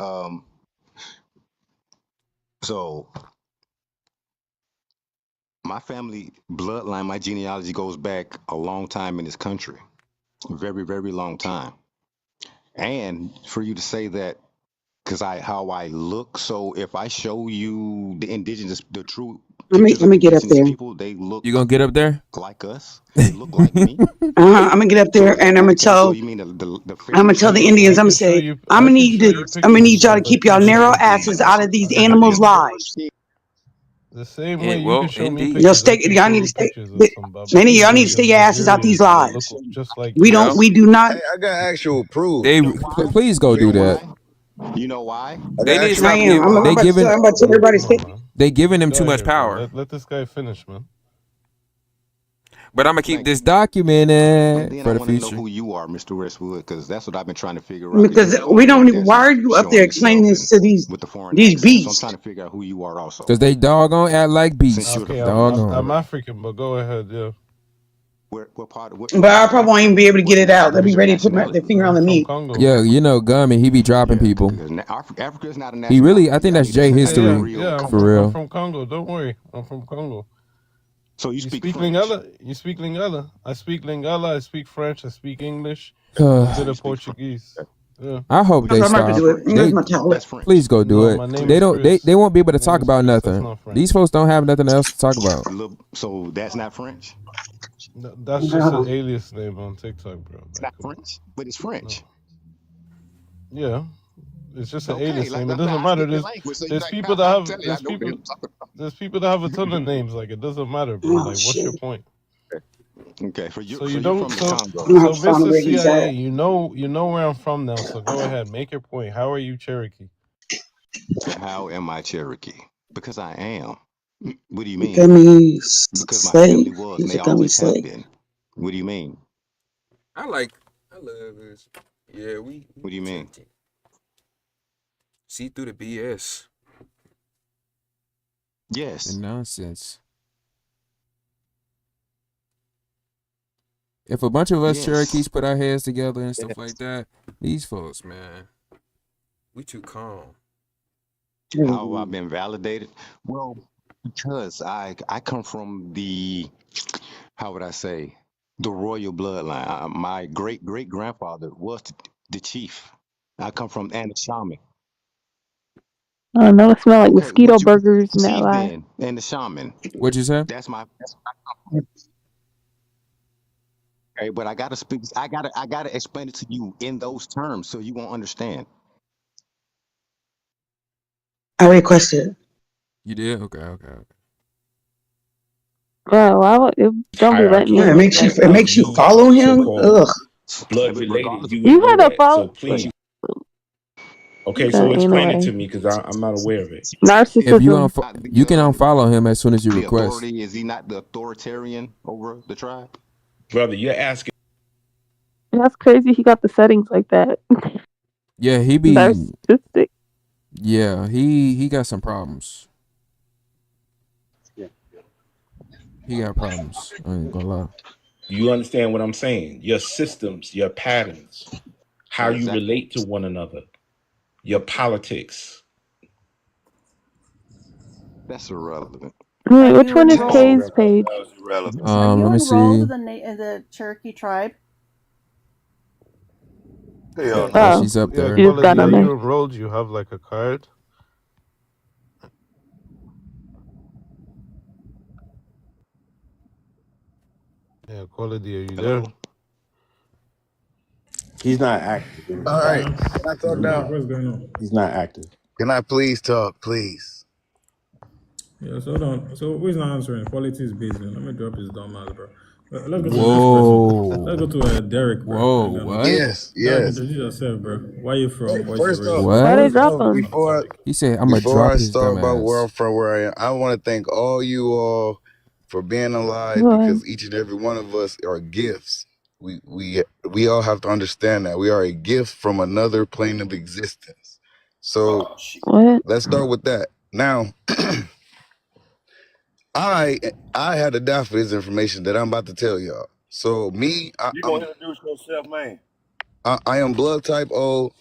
So my family bloodline, my genealogy goes back a long time in this country. Very, very long time. And for you to say that because how I look. So if I show you the true pictures Let of me get up indigenous there. people, they look You gonna get up there? like us. They look like me. I'm gonna get up So there and I'm gonna okay. So tell you mean the I'm fairy gonna tell the tale Indians. I I'm gonna can show say you. I'm I gonna can need show you I'm gonna pictures, need y'all bro. to keep But y'all you narrow never did. asses out of these You never animals' did. lives. The same way And you can well, show me indeed. Y'all pictures, I stay. can Y'all show need to you stay. pictures of some Y'all need to stay Barbadians your and asses out these Nigerians that look lives. just like We you. don't. Yeah. We do not. hey, I got actual proof. They You know why? please go You do know that. why? You know why? I They got need to actual I stop proof, am. giving. I'm They Unc. about to. giving. I'm about to tell Bro, everybody to come stay. on, man. They giving This him too guy much here, bro. power. Let this guy finish, man. But I'm gonna keep Thank this you. And documented then I for the want to know future. who you are, Mr. Westwood, because that's what I've been trying to figure out. Because you're Because the we only don't one even. Why that's are you up there showing explaining yourself this and to with the foreign these accent. So I'm beasts? trying to figure out who you are also. Cause they doggone act like beasts. Since you're the Okay, first. Doggone. I'm African, but go ahead, yeah. What part of But I probably won't even be able to get it out. They'll what be is your ready to put nationality? their finger on I'm the from meat. Congo. Yeah, you know, Gummy, he be dropping Yeah, people. because Africa is not a He really, I nationality. think Y'all that's need to Jay figure out your history real for I'm real. from Congo. Don't worry. I'm from Congo. So you You speak speak French. Lingala? You speak Lingala? I speak Lingala. I speak French. I speak English, and a So bit you of speak French. Portuguese. Yeah. I hope Would you they I'm say about to that's stop. do it. French? Where's They my tablet? That's French. please go do No, it. my name They is don't. Chris. They won't be able to My name talk is about Chris. That's nothing. not French. These folks don't have nothing else to talk about. So that's not French. That's just an alias name on TikTok, bro. It's Like, not come on. French, but it's No. French. Yeah, it's just an Okay, alias like name. It I said, doesn't I matter. speak the language, so There's like people that I'm have telling you, I know what I'm talking there's people that have a ton of names. Like it doesn't matter, bro. Oh Like what's your shit. point? about. Okay, So so you you're don't. from the Congo. I'm gonna have So to find Mr. where he's CIA, at. you know where I'm from now. So go ahead, make your point. How are you Cherokee? How am I Cherokee? Because I am. What do you That mean? means Because my family slave. was, and He's they a gummy always have slave. been. What do you mean? I love this. Yeah, we What do you mean? see through the BS Yes. and nonsense. If a bunch of us Yes. Cherokees put our heads together and stuff like that, these folks, man, we too calm. How have I been validated? Well, because I come from the, how would I say, the royal bloodline. My great great grandfather was the chief. I come from Anishinaabe. I don't know. It smell like Okay, mosquito what you burgers in that chief lie. then and the shaman. What'd you say? That's my okay, but I gotta speak. I gotta explain it to you in those terms so you won't understand. I requested. You did? Okay. Bro, why would it don't be letting me Yeah, in Hierarchy it this makes you. damn It of room? makes you the follow him. so-called Ugh. blood But related. regardless, You You wouldn't know gotta that. So follow please. like Okay, so the explain it anyway. to me because I'm not aware of it. If you Narcissism. not you can unfollow him as soon as you the request. authority, is he not the authoritarian over the tribe? Brother, you're asking. That's crazy he got the settings like that. Yeah, he be. Narcissistic. Yeah, he got some problems. He got problems. I ain't gonna lie. Do you understand what I'm saying? Your systems, your patterns, how you Exactly. relate to one another, your politics. That's irrelevant. Are Wait, which you one is enrolled? Kay's page? Are you Let me enrolled see. in the Cherokee tribe? Yeah, Yeah, Oh, she's up yeah. there. you just got Quality. Are on you there. enrolled? You have like a card. Yeah, quality. Are you there? Hello. He's not active. What's All going right. on? Can I talk Derek, now? what's going on? He's not active. Can I please talk, please? Yeah, so hold on. So who is not answering? Quality is busy. Let me drop his dumb ass, bro. Let's go to the next person. Let's go Whoa. to Derek, bro. Whoa, And then what? Yes, Derek, yes. introduce yourself, bro. Where you from? What's your First race? off, And Why What? they first drop off, him? He said I'ma before drop I his start dumb about where ass. I'm from, where I am, I want to thank all you all for being alive What? because each and every one of us are gifts. We all have to understand that we are a gift from another plane of existence. So What? let's start with that. Now, I had to die for this information that I'm about to tell y'all. So me, You gonna introduce yourself, man? I am blood type O.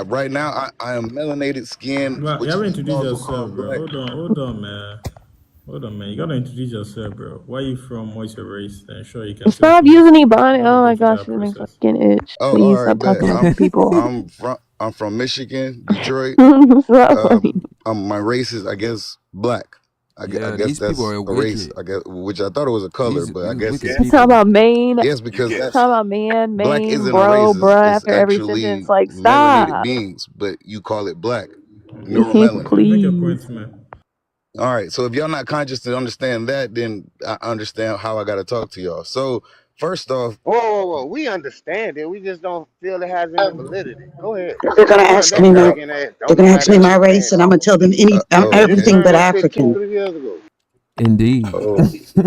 Right now, I am melanated skin, But you which haven't is introduced also yourself, called bro. black. Hold on, man. Hold on, man. You gotta introduce yourself, bro. Where you from? What's your race? Then sure you can say Stop things. using You Ebonics. have to Oh go my through gosh, that it makes my process. skin itch. Oh, all Please right, stop bet. talking over people. I'm from Michigan, Detroit. It's not funny. My race is, I guess, black. I Yeah, guess these people that's are a race. wicked. I guess, which I thought it was a color, but I These guess wicked it's It's talking people. about Maine. yes, because It's that's talking about man, black Maine, isn't a bro, race. bruh It's after every sentence. actually Like, melanated stop. beings, but you call it black, neuromelanated. Make your Please. point, man. All right. So if y'all not conscious to understand that, then I understand how I got to talk to y'all. So first off, Whoa. We understand it. We just don't feel it has any validity. Go ahead. They're gonna None of ask that me my. arrogant ass They're don't gonna know how ask to me my race, understand and I'm gonna shit. tell them I'm oh, This okay. everything man but was said two, African. 3 years ago. Indeed.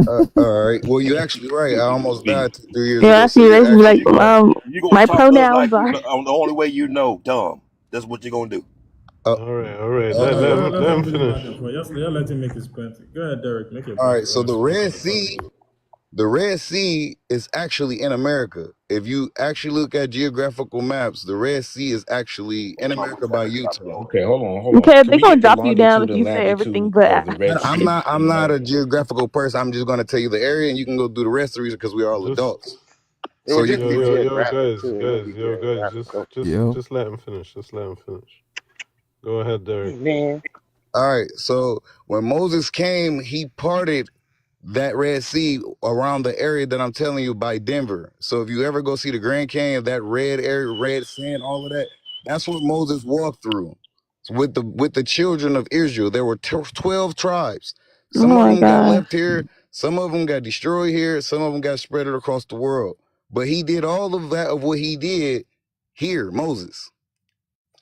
Oh, all right. Well, you actually right. I almost died 2 3 years Yeah, ago. I So see you're race and be like, actually right. You gonna my talk to us pronouns like you are. know, on the only way you know, dumb. That's what you're gonna do. All right, all right. Uh, Let's uh, Let don't him do the back finish. and forth. Just let him make his point. Go ahead, Derek. Make your all point. right. We're So gonna speak on the The Red Sea is actually in America. If you actually look at geographical maps, the Red Sea is actually in America by Utah. Okay, hold on. Okay, Can they're we gonna get the drop you down longitude if and you say everything latitude but of the African. Red Sea I'm in not a America? geographical person. I'm just going to tell you the area, and you can go do the rest of the reason because we are all Just adults. It So would you just can be yo, geographic guys, too. It wouldn't guys, be yo, guys. geographical. Yo. Just let him finish. Just let him finish. Go ahead, Derek. Man, all right. So when Moses came, he parted that Red Sea around the area that I'm telling you by Denver. So if you ever go see the Grand Canyon, that red area, red sand, all of that, That's what Moses walked through with the children of Israel. There were 12 tribes. Oh Some of my them got gosh. left here. Some of them got destroyed here. Some of them got spread across the world. But he did all of that of what he did here, Moses.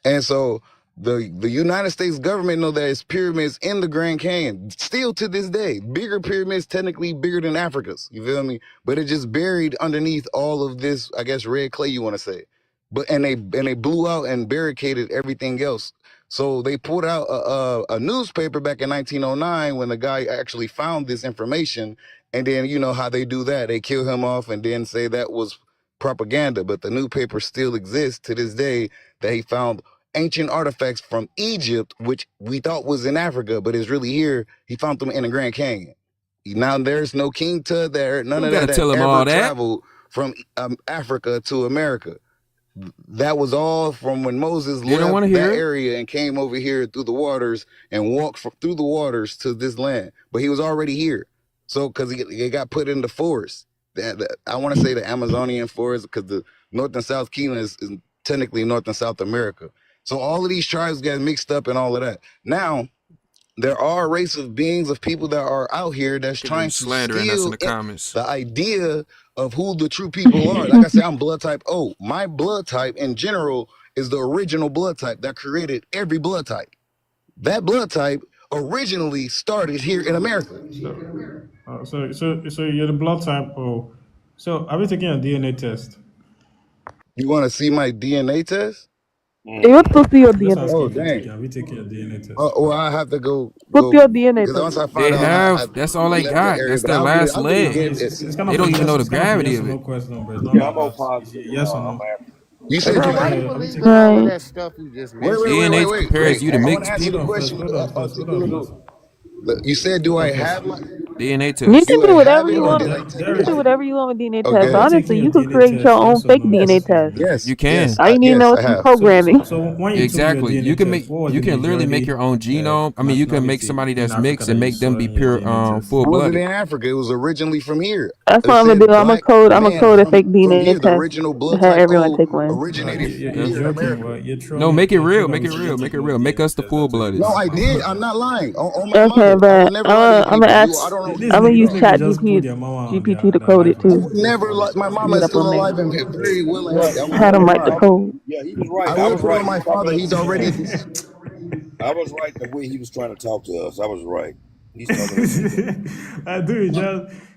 And so the United States government know that it's pyramids in the Grand Canyon still to this day. Bigger pyramids, technically bigger than Africa's. You feel me? But it just buried underneath all of this, I guess, red clay you want to say. But and they blew out and barricaded everything else. So they pulled out a newspaper back in 1909 when the guy actually found this information. And then you know how they do that. They kill him off and then say that was propaganda. But the newspaper still exists to this day that he found ancient artifacts from Egypt, which we thought was in Africa, but is really here. He found them in the Grand Canyon. Now there's no King Tut there, You none don't of gotta that tell him ever all that. traveled from Africa to America. That was all from when Moses They don't want to left hear that it. area and came over here through the waters and walked through the waters to this land. But he was already here. So, because he got put in the forest. I want to say the Amazonian forest, because the North and South Kingdom is technically North and South America. So all of these tribes got mixed up and all of that. Now, there are a race of beings of people that are out here that's Look at them trying to slandering us in steal the comments. the idea of who the true people are. Like I said, I'm blood type O. My blood type in general is the original blood type that created every blood type. That blood type originally started here in America. So you're the blood type O. So are we taking a DNA test? You want to see my DNA test? You have to see your I'm just DNA. Oh, asking if you're dang. taking. Are we taking a DNA test? Well, I have to go Put your DNA because once test. I They find out have. That's all I they left the got. area, That's but their last I'll get it leg. again. It's kind They of a don't even yes. know the It's kind of a gravity yes or of no it. question, but it's not Yeah, like I'm more that. Is positive it than yes or I'm no? African. You Hey, said bro, you Okay, why have. you are we believe in taking? all of Right. that stuff you just mentioned, DNA bro? Wait. prepares you to I want to mix ask you Hold the on people. first. question. Hold on first. Hold on first. You said, do Hold I on first. have my, DNA You test. can do do I whatever have it you or Hold did want. I on, take You can it? do Derek. whatever you want with DNA Oh, tests. Are we good. Honestly, taking your you could DNA create your test? own Yes or fake no? DNA Yes or test. no? Yes, You can. All you need to know yes, is I some have. programming. So when you took your Exactly. You DNA can make. test, what was You the can literally make majority your own genome. I mean, you can make nationality somebody in that's Africa mixed that and you make them saw be in your pure, DNA test? I full wasn't blooded. in Africa. It was originally from here. That's It what I'm gonna do. said I'm gonna black code. I'm gonna man code a fake from DNA here. The test original and blood have type everyone O take one. originated You're here in joking, America. but you're No, trolling. make it You're real. trolling. Make I'm it just gonna real. Make take it your real. Make DNA us the test. full That's what you're blooded. No, doing. I did. I'm not lying. On my Okay, mother. I will but never lie to you I'm gonna people. I ask. don't know This I'm gonna nigga, use just put Chat their mama on GPT to their code life it and I too. would shit. That's never funny. lie. My Bring mama it is up still on there. alive and very well and healthy. I would Had never him write the lie. code. Yeah, he was right. I I would was put right. on He my was talking father. to He's already. I was right the way he was trying to talk to us. I was right. He's talking to me. I do.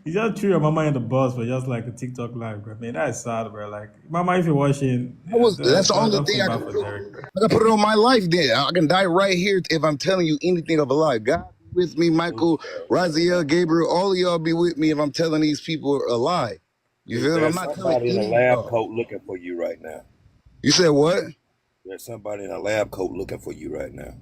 You just threw your mama in the bus for just like a TikTok live, bro. Man, that's sad, bro. Like, mama, if you're watching, That's the only don't thing feel I bad can for put. Derek, bro. I can put it on my life. Then I can die right here if I'm telling you anything of a lie. God be with me, Michael, Raziel, Gabriel, all of y'all be with me if I'm telling these people a lie. You feel me? I'm There's not telling somebody in a any of lab y'all. coat looking for you right now. You said what? There's somebody in a lab coat looking for you right now.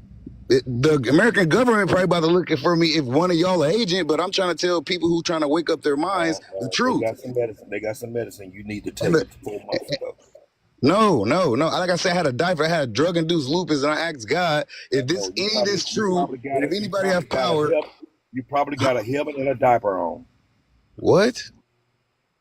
The American government probably about to looking for me if one of y'all an agent, but I'm trying to tell people who trying to wake up their minds the They truth. got some medicine. They got some medicine you need to And take 4 months ago. no. Like I said, I had a diaper, I had drug-induced lupus, and I asked God if No, this any of this true, and if anybody have power. You probably got a helmet and a diaper on. What?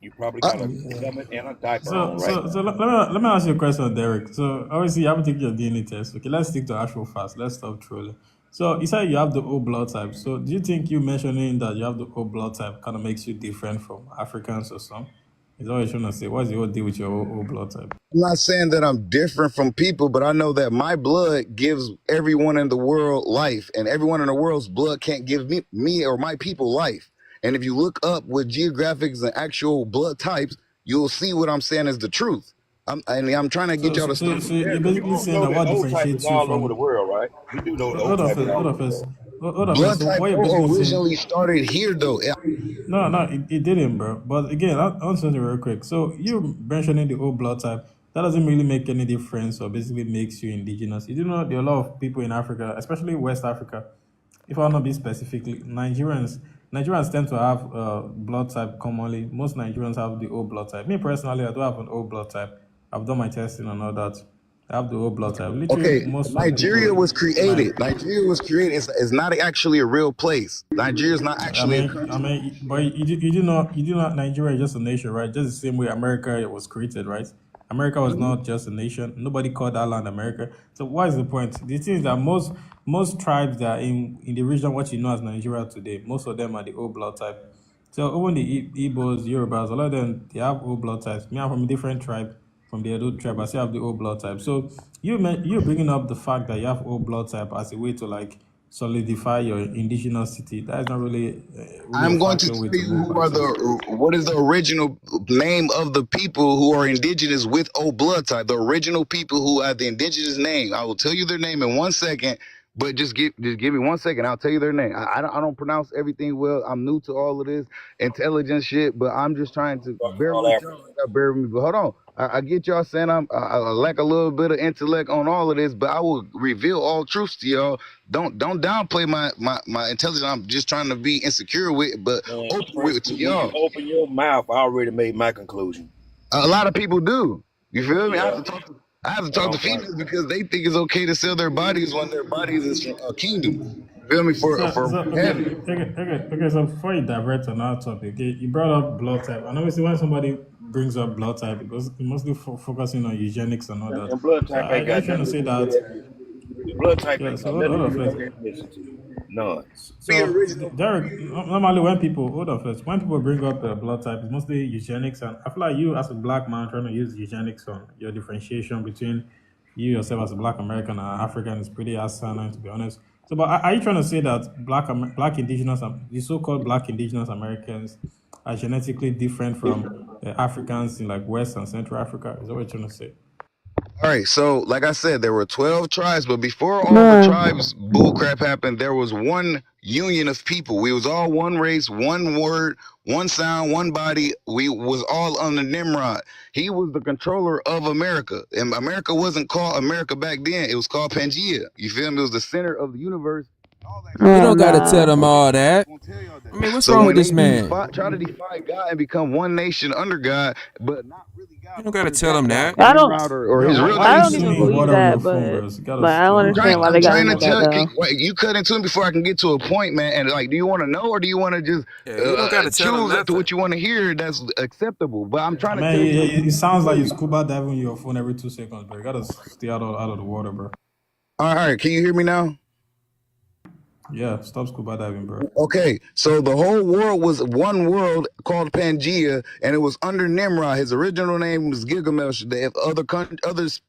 You probably got a helmet and a diaper So, on right so, now. so let me ask you a question, Derek. So, obviously, you haven't taken your DNA test. Okay, let's stick to actual facts. Let's stop trolling. So, you said you have the O blood type. So, do you think you mentioning that you have the O blood type kind of makes you different from Africans or some? Is that what you're trying to say? What's the whole deal with your O blood type? I'm not saying that I'm different from people, but I know that my blood gives everyone in the world life, and everyone in the world's blood can't give me or my people life. And if you look up with geographics and actual blood types, you'll see what I'm saying is the truth. I'm trying to get So, y'all so, to so, stop. so Yeah, you're because you basically do saying know that that what O type is differentiates you all over the from. world, right? You do know the O Hold on type is first. all Hold over on the first. world. Hold on first. Blood So, type what you're O basically saying. originally started here, though. No, it didn't, bro. But again, I'll answer it real quick. So you mentioning the O blood type, that doesn't really make any difference or basically makes you indigenous. You do know there are a lot of people in Africa, especially West Africa, if I want to be specifically, Nigerians tend to have blood type commonly. Most Nigerians have the O blood type. Me personally, I do have an O blood type. I've done my testing and all that. I have the O blood type. Literally, Okay, most of Nigeria people, was like, created. Nigeria was created. It's not actually a real place. Nigeria is not actually a country. but you do not Nigeria is just a nation, right? Just the same way America was created, right? America was not just a nation. Nobody called that land America. So what is the point? The thing is that most tribes that are in the region, what you know as Nigeria today, most of them are the old blood type. So even the Igbos, Yorubas, a lot of them, they have old blood types. Me, I'm from a different tribe, from the Edo tribe. I still have the old blood type. So you're bringing up the fact that you have old blood type as a way to like solidify your indigenous city. That is not really a I'm going to factual tell way to you move who by. are So what is the original name of the people who are indigenous with O blood type. The original people who have the indigenous name. I will tell you their name in 1 second, but just give me 1 second. I'll tell you their name. I don't pronounce everything well. I'm new to all of this intelligence shit, but I'm just trying to bear All with y'all. African. Y'all bear with me. But hold on. I get y'all saying I lack a little bit of intellect on all of this, but I will reveal all truths to y'all. Don't downplay my intelligence. I'm just trying to be insecure with, but Man, open with Prince, it to when you y'all. open your mouth, I already made my conclusion. A lot of people do. You feel me? Yeah, I have to I talk to don't think. females because they think it's okay to sell their bodies when their bodies is from a kingdom. You feel me? For heaven. okay. So before you divert to another topic, okay, you brought up blood type, and obviously when somebody brings up blood type, it goes mostly focusing on eugenics and all that. And blood So type ain't are you got trying nothing to to say do with that? ethnicity. The blood type Yeah. ain't So got hold nothing to on do first. with ethnicity. None. Be So, original. Derek, normally when people hold on first, when people bring up blood type, it's mostly eugenics, and I feel like you, as a black man, trying to use eugenics on your differentiation between you yourself as a black American and African is pretty asinine, to be honest. So, but are you trying to say that black indigenous, the so-called black indigenous Americans, are genetically different from Africans in like West and Central Africa? Is that what you're trying to say? All right, so like I said, there were 12 tribes, but before all the No. tribes bullcrap happened, there was one union of people. We was all one race, one word, one sound, one body. We was all under Nimrod. He was the controller of America, and America wasn't called America back then. It was called Pangea. You feel me? It was the center of the universe. All that You shit. Oh don't gotta tell nah. them all that. I'm gonna tell y'all I that. mean, what's So wrong with when this they man? try to defy God and become one nation under God, but not really You God, don't but gotta under tell that them God, that. I don't Nimrod or Bro, his real why are I name. you don't even swimming in believe water with that, your phone, but bro? You gotta I don't stop. understand why I'm they got trying to into that tell you, though. you cut into it before I can get to a point, man. And like, do you want to know or do you want to just Yeah, you don't gotta tell them choose to nothing. what you want to hear that's acceptable? But I'm I trying to mean, tell you. it sounds like you scuba diving with your phone every 2 seconds, bro. You gotta stay out of the water, bro. All right, can you hear me now? Yeah, stop scuba diving, bro. Okay, so the whole world was one world called Pangea, and it was under Nimrod. His original name was Gilgamesh. The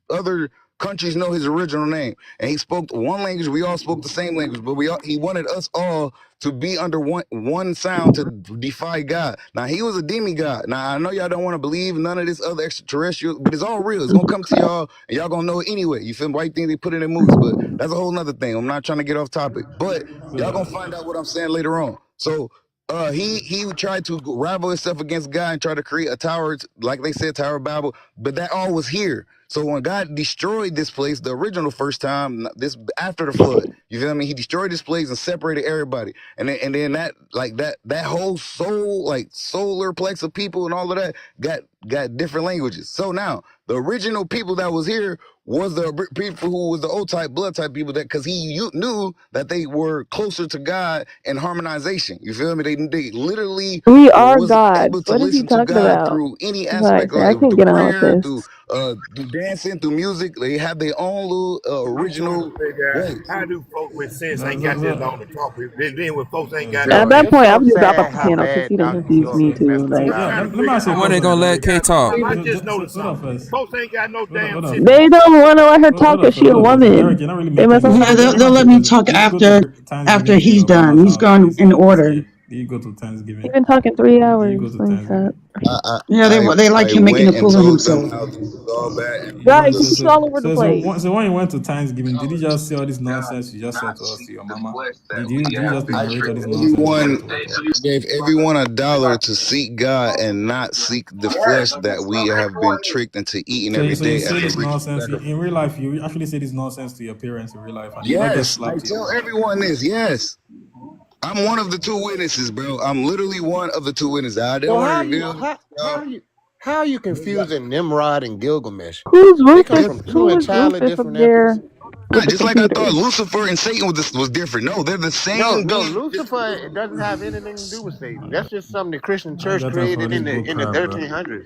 other countries know his original name, and he spoke one language. We all spoke the same language, but he wanted us all to be under one sound to defy God. Now he was a demigod. Now I know y'all don't want to believe none of this other extraterrestrial, but it's all real. It's gonna come to y'all, and y'all gonna know it anyway. You feel me? Why you think they put it in movies? But that's a whole nother thing. I'm not trying to get off topic, but y'all gonna find out what I'm saying later on. So he tried to rival himself against God and try to create a tower, like they said, Tower of Babel, but that all was here. So when God destroyed this place, the original first time, this after the flood, you feel me? He destroyed this place and separated everybody, and then that whole soul, like solar plex of people and all of that got different languages. So now the original people that was here was the people who was the old type blood type people, that because knew that they were closer to God and harmonization. You feel me? They literally We are was gods. able to What is he listen to talking God about? through any Like, aspect of I life, can't through get on with prayer, this. through dancing, through music. They have their own little I'm trying to original figure out way. how do folks with sense So, ain't so, got this long so, to talk with. Then when folks ain't got so, At no Bro, that it's point, answer. I so would just drop off sad the how panel because bad he done Dr. confused York me is too. messing Like, I'm yeah, around. trying to let me figure ask you a out. When they question, gonna let Derek. K talk? I just So, noticed hold on something. first. Folks ain't got no damn Hold on sense. first. they don't want to let her Hold talk on because first. she a Hold on first. woman. Derek, you're not really They making mess any up. Yeah, sense. they'll Let me ask let you a me question. talk Did you go to after Thanksgiving in he's your done. mama's He's house gone this in this order. year? Did you go to Thanksgiving? You've been talking three Did you hours. go to Let me stop. Thanksgiving? Yeah, they like I him making a went and fool of told them himself. how this was all bad and God, Yeah, because you of be all over the place. so when you went to Thanksgiving, did you just say all this God nonsense you and just said not to us, seek to your the mama? flesh that Did we you have just been narrate all tricked. this nonsense you said to us? I gave everyone $1 to seek God and not seek the flesh that we have been tricked into eating every So you day say as a this ritual nonsense in sacrifice. real life. You actually say this nonsense to your parents in real life, and they don't just Yes, slap I to your tell mouth. everyone this. Yes, I'm one of the two witnesses, bro. I'm literally one of the two witnesses. I didn't So want to how you reveal it, y'all. how are you confusing Nimrod and Gilgamesh? Who's They come Rufus? from two Who was entirely Rufus up different epics. there with the Just like I thought computer? Lucifer and Satan was different. No, they're the No, same no, being. Lucifer doesn't have anything to do with Satan. That's just something the Christian I church got time for all created this in bull the crap, bro. 1300s.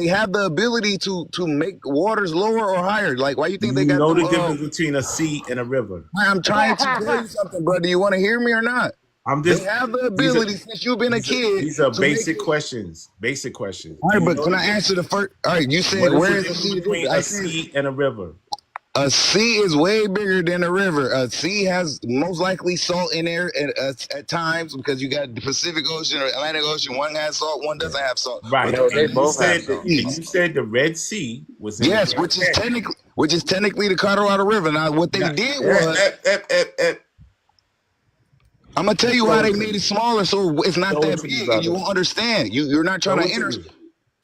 They have the ability to make waters lower or higher. Like, why you Do think they you got know them? the difference between a sea and a river? I'm trying to tell you something, brother. You want to hear me or not? I'm They just have the these are ability since you've been a kid these are to make basic it. questions. Basic questions. All Do right, you but know can the I answer the first? All right, you said what is where the is the difference sea? between I a said sea and a river? a sea is way bigger than a river. A sea has most likely salt in there at times because you got the Pacific Ocean or Atlantic Ocean. One has salt, one doesn't have salt. But Right. they're And you both said that and seas. you said the Red Sea was in the Yes, Grand Canyon. which is technically the Colorado River. Now, what they Now, did was, I'm gonna tell you show how it they to made me. it smaller, so it's not Show it that to me, big, and you brother. won't understand. You're not trying Show to it to enter. me.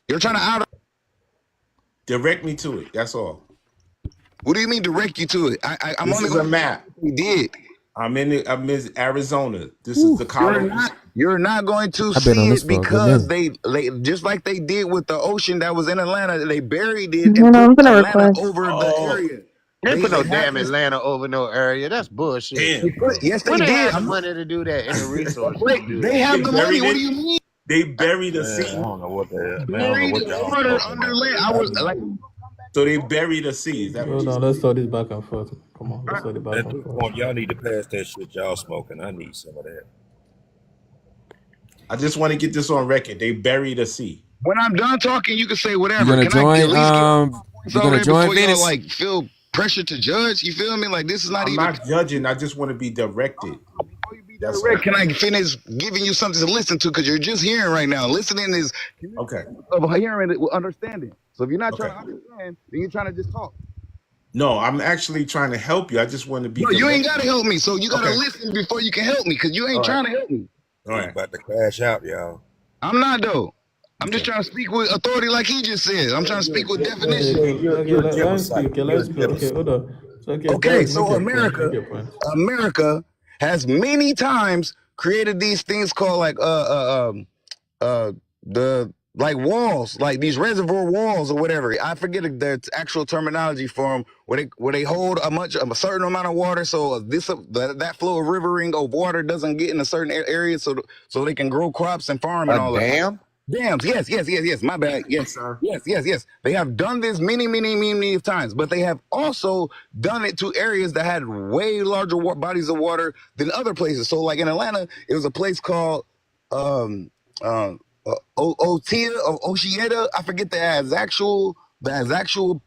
You're trying to out. Direct me to it. That's all. What do you mean direct you to it? I'm This only is going a to map. we did. I'm in Arizona. This is the Colorado. You're not going to I've been see on this it for a good because minute. they just like they did with the ocean that was in Atlanta. They buried You it and know, put I'm gonna Atlanta request. over the Oh, area. They put They no have damn this. Atlanta over no area. That's bullshit. They damn, put, bro. yes, Where they they did. had the money to do that and the resources to Wait, do they that? have They the money. buried What do it. you mean? They buried a Man, I sea. don't know what the man, I don't know Buried what y'all water talking under about, land. man. I I was need like, So they buried a sea. Is that what Hold you on, said? let's start this back and forth. Come on, let's start it back at and this forth. point, y'all need to pass that shit y'all smoking. I need some of that. I just want to get this on record. They buried a sea. when I'm done talking, you can say You whatever. gonna Can I at join? least get my points You out gonna there join before y'all Venus? like feel pressure to judge? You feel me? Like this is not I'm even. not judging. I just want to be directed. Before you be That's direct, all. can I finish giving you something to listen to? Because you're just hearing right now. Listening is Okay. of hearing it with understanding. So if you're not trying Okay. to understand, then you're trying to just talk. No, I'm actually trying to help you. I just want to be No, you ain't directed. gotta help me. So you gotta Okay. listen before you can help me, because you All ain't right. trying to help me. All He's right. about to crash out, y'all. I'm not though. I'm just Okay. trying to speak with authority, like he just said. I'm trying to speak with Okay, definition. cool. Okay, You're a let him Jebusite. speak. Okay, You're a let's go. Okay, Jebusite. hold on. So, okay, Okay, Derek, make so your point. Make America, your point. America has many times created these things called like the like walls, like these reservoir walls or whatever. I forget the actual terminology for them, where they hold a certain amount of water, so that flow of rivering of water doesn't get in a certain area, so they can grow crops and farm and A all that. dam? Dams, yes. My bad. Yes, Yes, sir. yes. They have done this many times, but they have also done it to areas that had way larger bodies of water than other places. So, like in Atlanta, it was a place called um, Otia or Oshieta. I forget the actual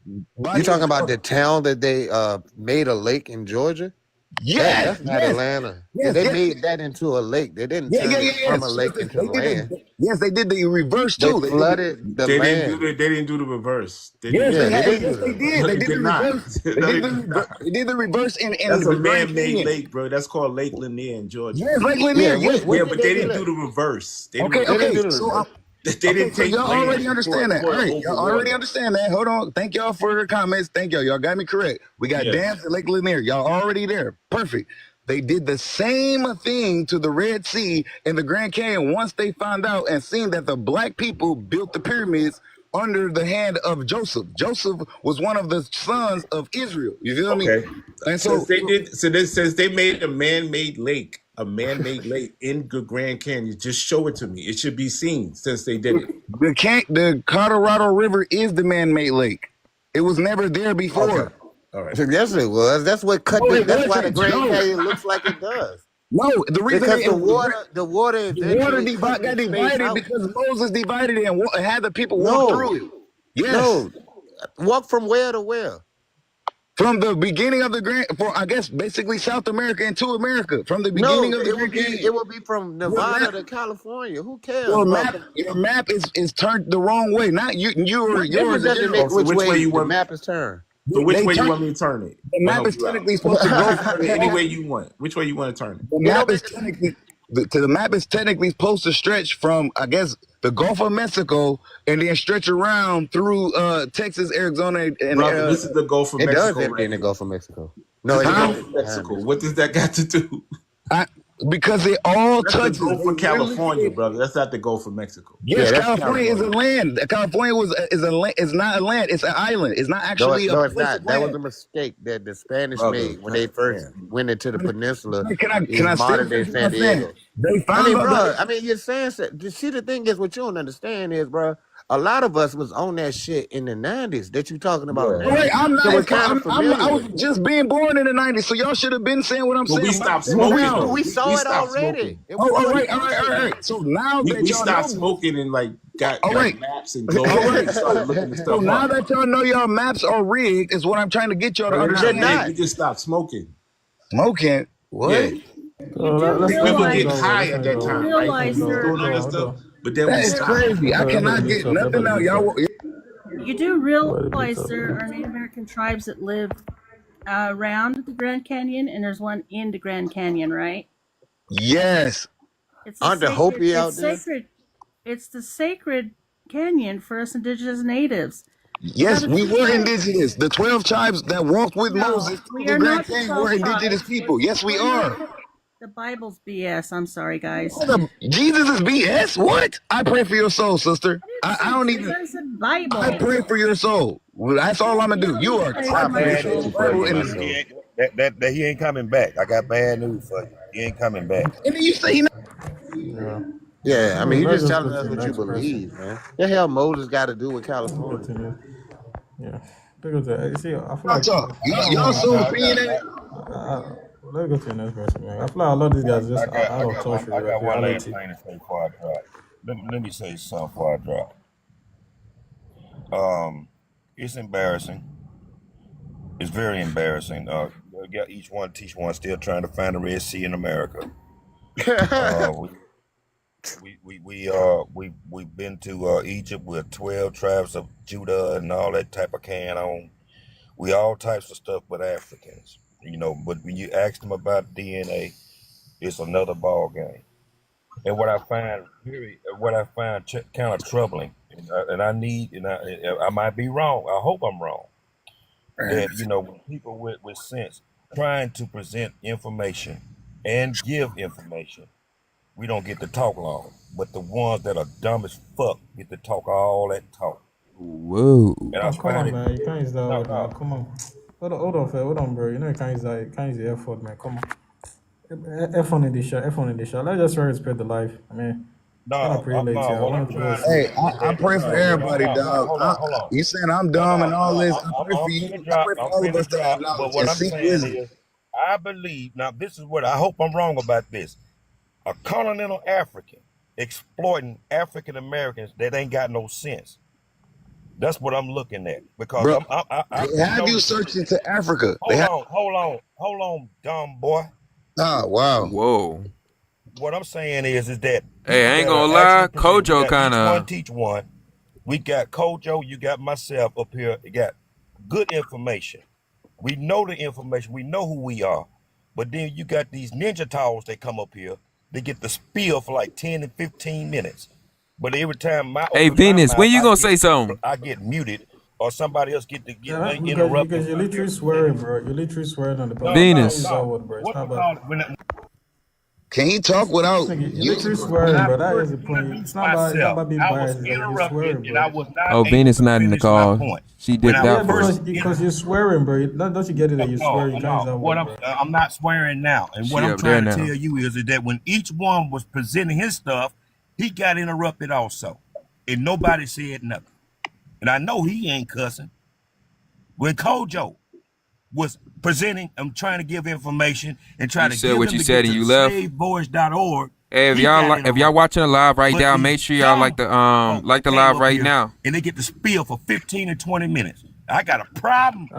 You body of talking about water. the town that they made a lake in Georgia? Yes, That's not Atlanta. Yeah, yes, they yes. made that into a lake. They didn't Yeah, turn it from a yes. lake into They did land. it. Yes, they did the reverse They too. They did the, flooded the They didn't do land. the. They didn't do the reverse. They did yes, the. Yeah, they didn't do yes, the they reverse. did. No, They they did the did not. reverse. No, they did not. They did the reverse in That's a the Grand man-made Canyon. lake, bro. That's called Lake Lanier in Georgia. Yes, Lake Yeah, Lanier. Yes, when Yeah, did but they they do didn't that? do the reverse. They okay, didn't. They didn't okay. do the So, reverse. They okay, didn't so take y'all already land and understand that. All pour it right, over y'all already water. understand that. Hold on. Thank y'all for the comments. Thank y'all. Y'all got me correct. We got Yeah. dams at Lake Lanier. Y'all already there. Perfect. They did the same thing to the Red Sea and the Grand Canyon once they found out and seen that the black people built the pyramids under the hand of Joseph. Joseph was one of the sons of Israel. You feel me? Okay. And Since so they did, so this says they made a man-made lake in the Grand Canyon. Just show it to me. It should be seen since they did it. the Colorado River is the man-made lake. It was never there Okay. before. All right. Yes, it was. That's what cut No, the. it That's why the wasn't. Grand No, Canyon looks like it does. no. The reason Because the the water water eventually cut the got space divided out. because Moses divided it and had the people walk No, through it. Yes, no. Walk from where to where? from the beginning of the Grand, for I guess basically South America into America, from the beginning No, of the Grand Canyon. it would be from Your Nevada map, to California. Who cares about? your map is turned the wrong way. Not you or What difference yours in does it general. make Oh, so which which way way you the want? map is turned? So which They way you turn want me to turn it the to map help is you out? technically supposed to go from Any Nevada. way you want. Which way you want to turn it? The It map don't is make. technically the map is technically supposed to stretch from I guess the Gulf of Mexico and then stretch around through Texas, Arizona, and Brother, this is the Gulf of It does Mexico empty right in the here. Gulf of Mexico. No, This is it the don't. Gulf It's of behind Mexico. us. What does that got to do? because it all That's the touches. Gulf They of literally California, say, brother. That's not the Gulf of Mexico. yes, Yeah, that's California is a California. land. California is a land. It's not a land. It's an island. It's not No, actually a no, it's place of not. That was land. a mistake that the Spanish Brother, made when they first man. went into the peninsula. Can Is I still modern day finish what San I'm saying? Diego. They I found mean, out bro. that I mean, you're saying. See, the thing is, what you don't understand is, bro. a lot of us was on that shit in the 90s that you talking about All now. right, I'm not. So we're kind of familiar I was with it. just being born in the '90s, so y'all should have been saying what I'm But we saying. Why you stopped saying it smoking now? though. We We saw it stopped already. smoking. It Oh, was all already right, all right, all proven. right. So now that We y'all stopped know, smoking and like got all like right, maps and all globes right. and started looking the So stuff now up. that y'all know y'all maps are rigged, is what I'm trying to get y'all to No, they're They're not understand. rigged. not. We just stopped smoking. Smoking, Yeah. what? You do Let's People not realize use get that word. high Let's at not use that that you do word. time, right? Let's not We realize use was that there word. doing Hold other on, hold stuff, on. but then we That is stopped. crazy. I Everybody cannot be get tough. nothing Everybody out. be tough. you do Everybody be realize tough. there are Native American tribes that live around the Grand Canyon, and there's one in the Grand Canyon, right? Yes, It's a Aren't the sacred. Hopi It's out there? sacred. It's the sacred canyon for us indigenous natives. We got yes, to we treat were that. indigenous. The 12 tribes that walked with No, Moses through we the are Grand not the Canyon 12 were indigenous tribes. people. Yes, we We're not. are. The Bible's BS. I'm sorry, guys. Jesus is BS. What? I pray for your soul, sister. I didn't I say don't Jesus. even. I said I Bible. pray for your soul. Well, that's all I'm gonna You do. don't You need to are pray I for got my typing bad the news soul. for Bible you, in my the. soul. That he ain't coming back. I got bad news for you. He ain't coming back. And then you say he. Yeah. Yeah, I mean, you Let's just just telling go to us the what you next person. believe, man. The hell Moses got to do with Let's go California? to the Yeah. Let's go to. See, I feel Y'all like talk. I don't Y'all wanna. so opinionated. Let's go to the next person, man. I feel like a lot of these guys just I out of got touch one. with I got one last reality. thing to say before I drop. Let me say something before I drop. It's embarrassing. It's very embarrassing. Got each one teach one. Still trying to find the Red Sea in America. We've been to Egypt with 12 tribes of Judah and all that type of can on. We all types of stuff with Africans, But when you ask them about DNA, it's another ball game. And what I find kind of troubling, and I might be wrong. I hope I'm wrong. That when people with sense trying to present information and give information, we don't get to talk long. But the ones that are dumb as fuck get to talk all that talk. Whoa. And I Oh, come find on, it man. You can't use that no, word, man. no, Come on. Hold on, Fred. Hold on, bro. You know you can't use that. You can't use the F word, man. Come on. F1 in the show. F1 in the show. Let's just try to spread the life. I mean, it's kind of pretty late no. here. I What I'm wanted to go to trying to sleep. Hey, say is I that pray for everybody, dog. hold on. You saying I'm No, dumb and all no. this? I pray for I'm you. finna I drop. pray I'm for all of finna us to have drop. But knowledge what and I'm seek saying wisdom. is, I believe now. This is what I hope I'm wrong about this. A continental African exploiting African Americans that ain't got no sense. That's what I'm looking at because Bro, I'm they have you noticing. searched into Africa. They Hold have. on, dumb boy. Oh, wow. Whoa. What I'm saying is that Hey, people I ain't that are gonna actually lie. present. We Kojo got kind each one of. teach one. We got Kojo. You got myself up here. You got good information. We know the information. We know who we are. But then you got these ninja towels that come up here. They get the spiel for like 10 and 15 minutes. But every time I Hey, open my Venus, when mouth, you gonna say something? I get muted, or somebody else get Yeah, interrupted. because you're literally swearing, bro. You're literally swearing on the No, podcast. You can't no, use Venus. that no. word, bro. It's What not we about. call it Can he talk without Nigga, you're literally using? when swearing, I bro. That first is the point. introduced It's not myself, about being I was biased. It's like you're interrupted swearing, and I bro. was not Oh, able Venus to not in the finish my call. point. She When dipped I Yeah, out for. first because you're swearing, bro. Don't you get it that you're no, swearing? You can't use no. that What word, bro. I'm not swearing now. And what She I'm up there trying to now. tell you is that when each one was presenting his stuff, he got interrupted also. And nobody said nothing. And I know he ain't cussing. When Kojo was presenting and trying to give information and try You to said give what him you to get said and to you the left. savevoice.org, Hey, he got if y'all interrupted. watching the live right But now, make these sure y'all dumb folks like the came live up right here now. and they get to spiel for 15 and 20 minutes. I got a problem with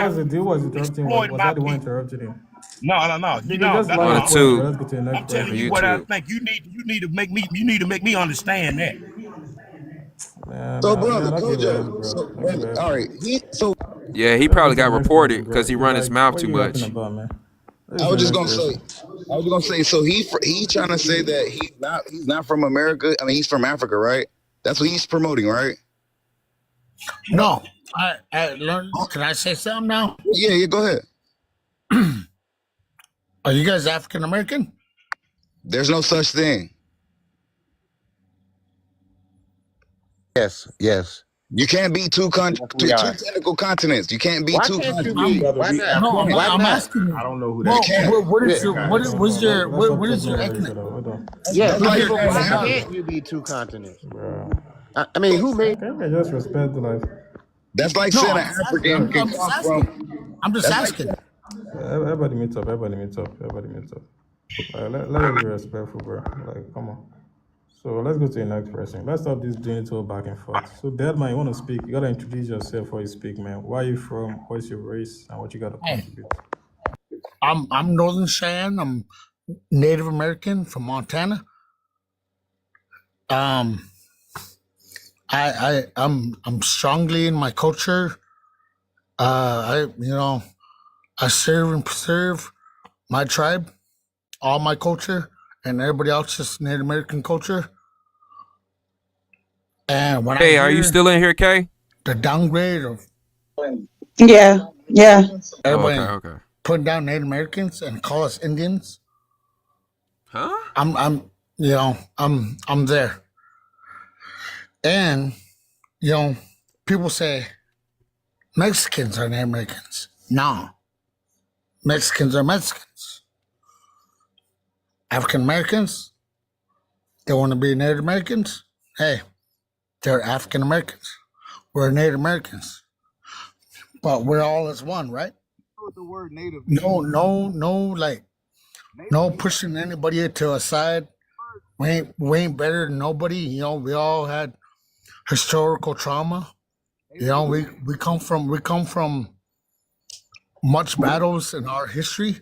What's the Continental deal? Was Africans interrupting? exploiting Was my I the one people. interrupted him? No. Just land On your the point, bro. tube. Let's go to the next I'm On telling person. you what I YouTube. think. You need to make me understand that. So, Man, brother, don't give Kojo. up, bro. So, Don't give brother, up, all bro. right. So, Yeah, he Let's go probably to the got next reported person, because bro. he You're run his like, mouth what are too you rapping much. about, man? Let's I go to was the just next gonna say. person. I was gonna say. So he trying to say that he's not from America. I mean, he's from Africa, right? That's what he's promoting, right? No, I learned. Can I say something now? Yeah. Go ahead. Are you guys African American? There's no such thing. Yes. You can't be Yes, we two are. technical continents. You can't be Why two can't you continents. be? Brother, Why we not? No, You I'm, Why I'm not? asking I you. don't know who that You Well, is. can't. what That is that your kind what of is Hold what's on, your let's what not is talk your about ethnic? Hold on. Yeah, That's What's like your but saying why that. nationality? can't you be two continents? Bro. I mean, who made? Can I just respect like? That's like No, saying I'm an just asking. African can I'm just come asking. from. I'm just That's like asking. Everybody meet up. Everybody meet up. Everybody meet up. Let us be respectful, bro. Like, come on. So let's go to the next person. Let's stop this doing it all back and forth. So, Deadman, you want to speak? You gotta introduce yourself before you speak, man. Where are you from? What's your race? And what you gotta Hey, contribute? I'm Northern Cheyenne. I'm Native American from Montana. Um, I'm strongly in my culture. I serve and preserve my tribe, all my culture, and everybody else's Native American culture. And when I Hey, are you hear still in here, Kay? the downgrade of Yeah, yeah. Oh, okay, everybody okay. putting down Native Americans and call us Indians, Huh? I'm there. And people say Mexicans are Native Americans. No, Mexicans are Mexicans. African Americans, they want to be Native Americans. Hey, they're African Americans. We're Native Americans, but we're all as one, right? what the word native No, means. no pushing anybody to a side. We ain't better than nobody. We all had historical trauma. We come from much battles in our history.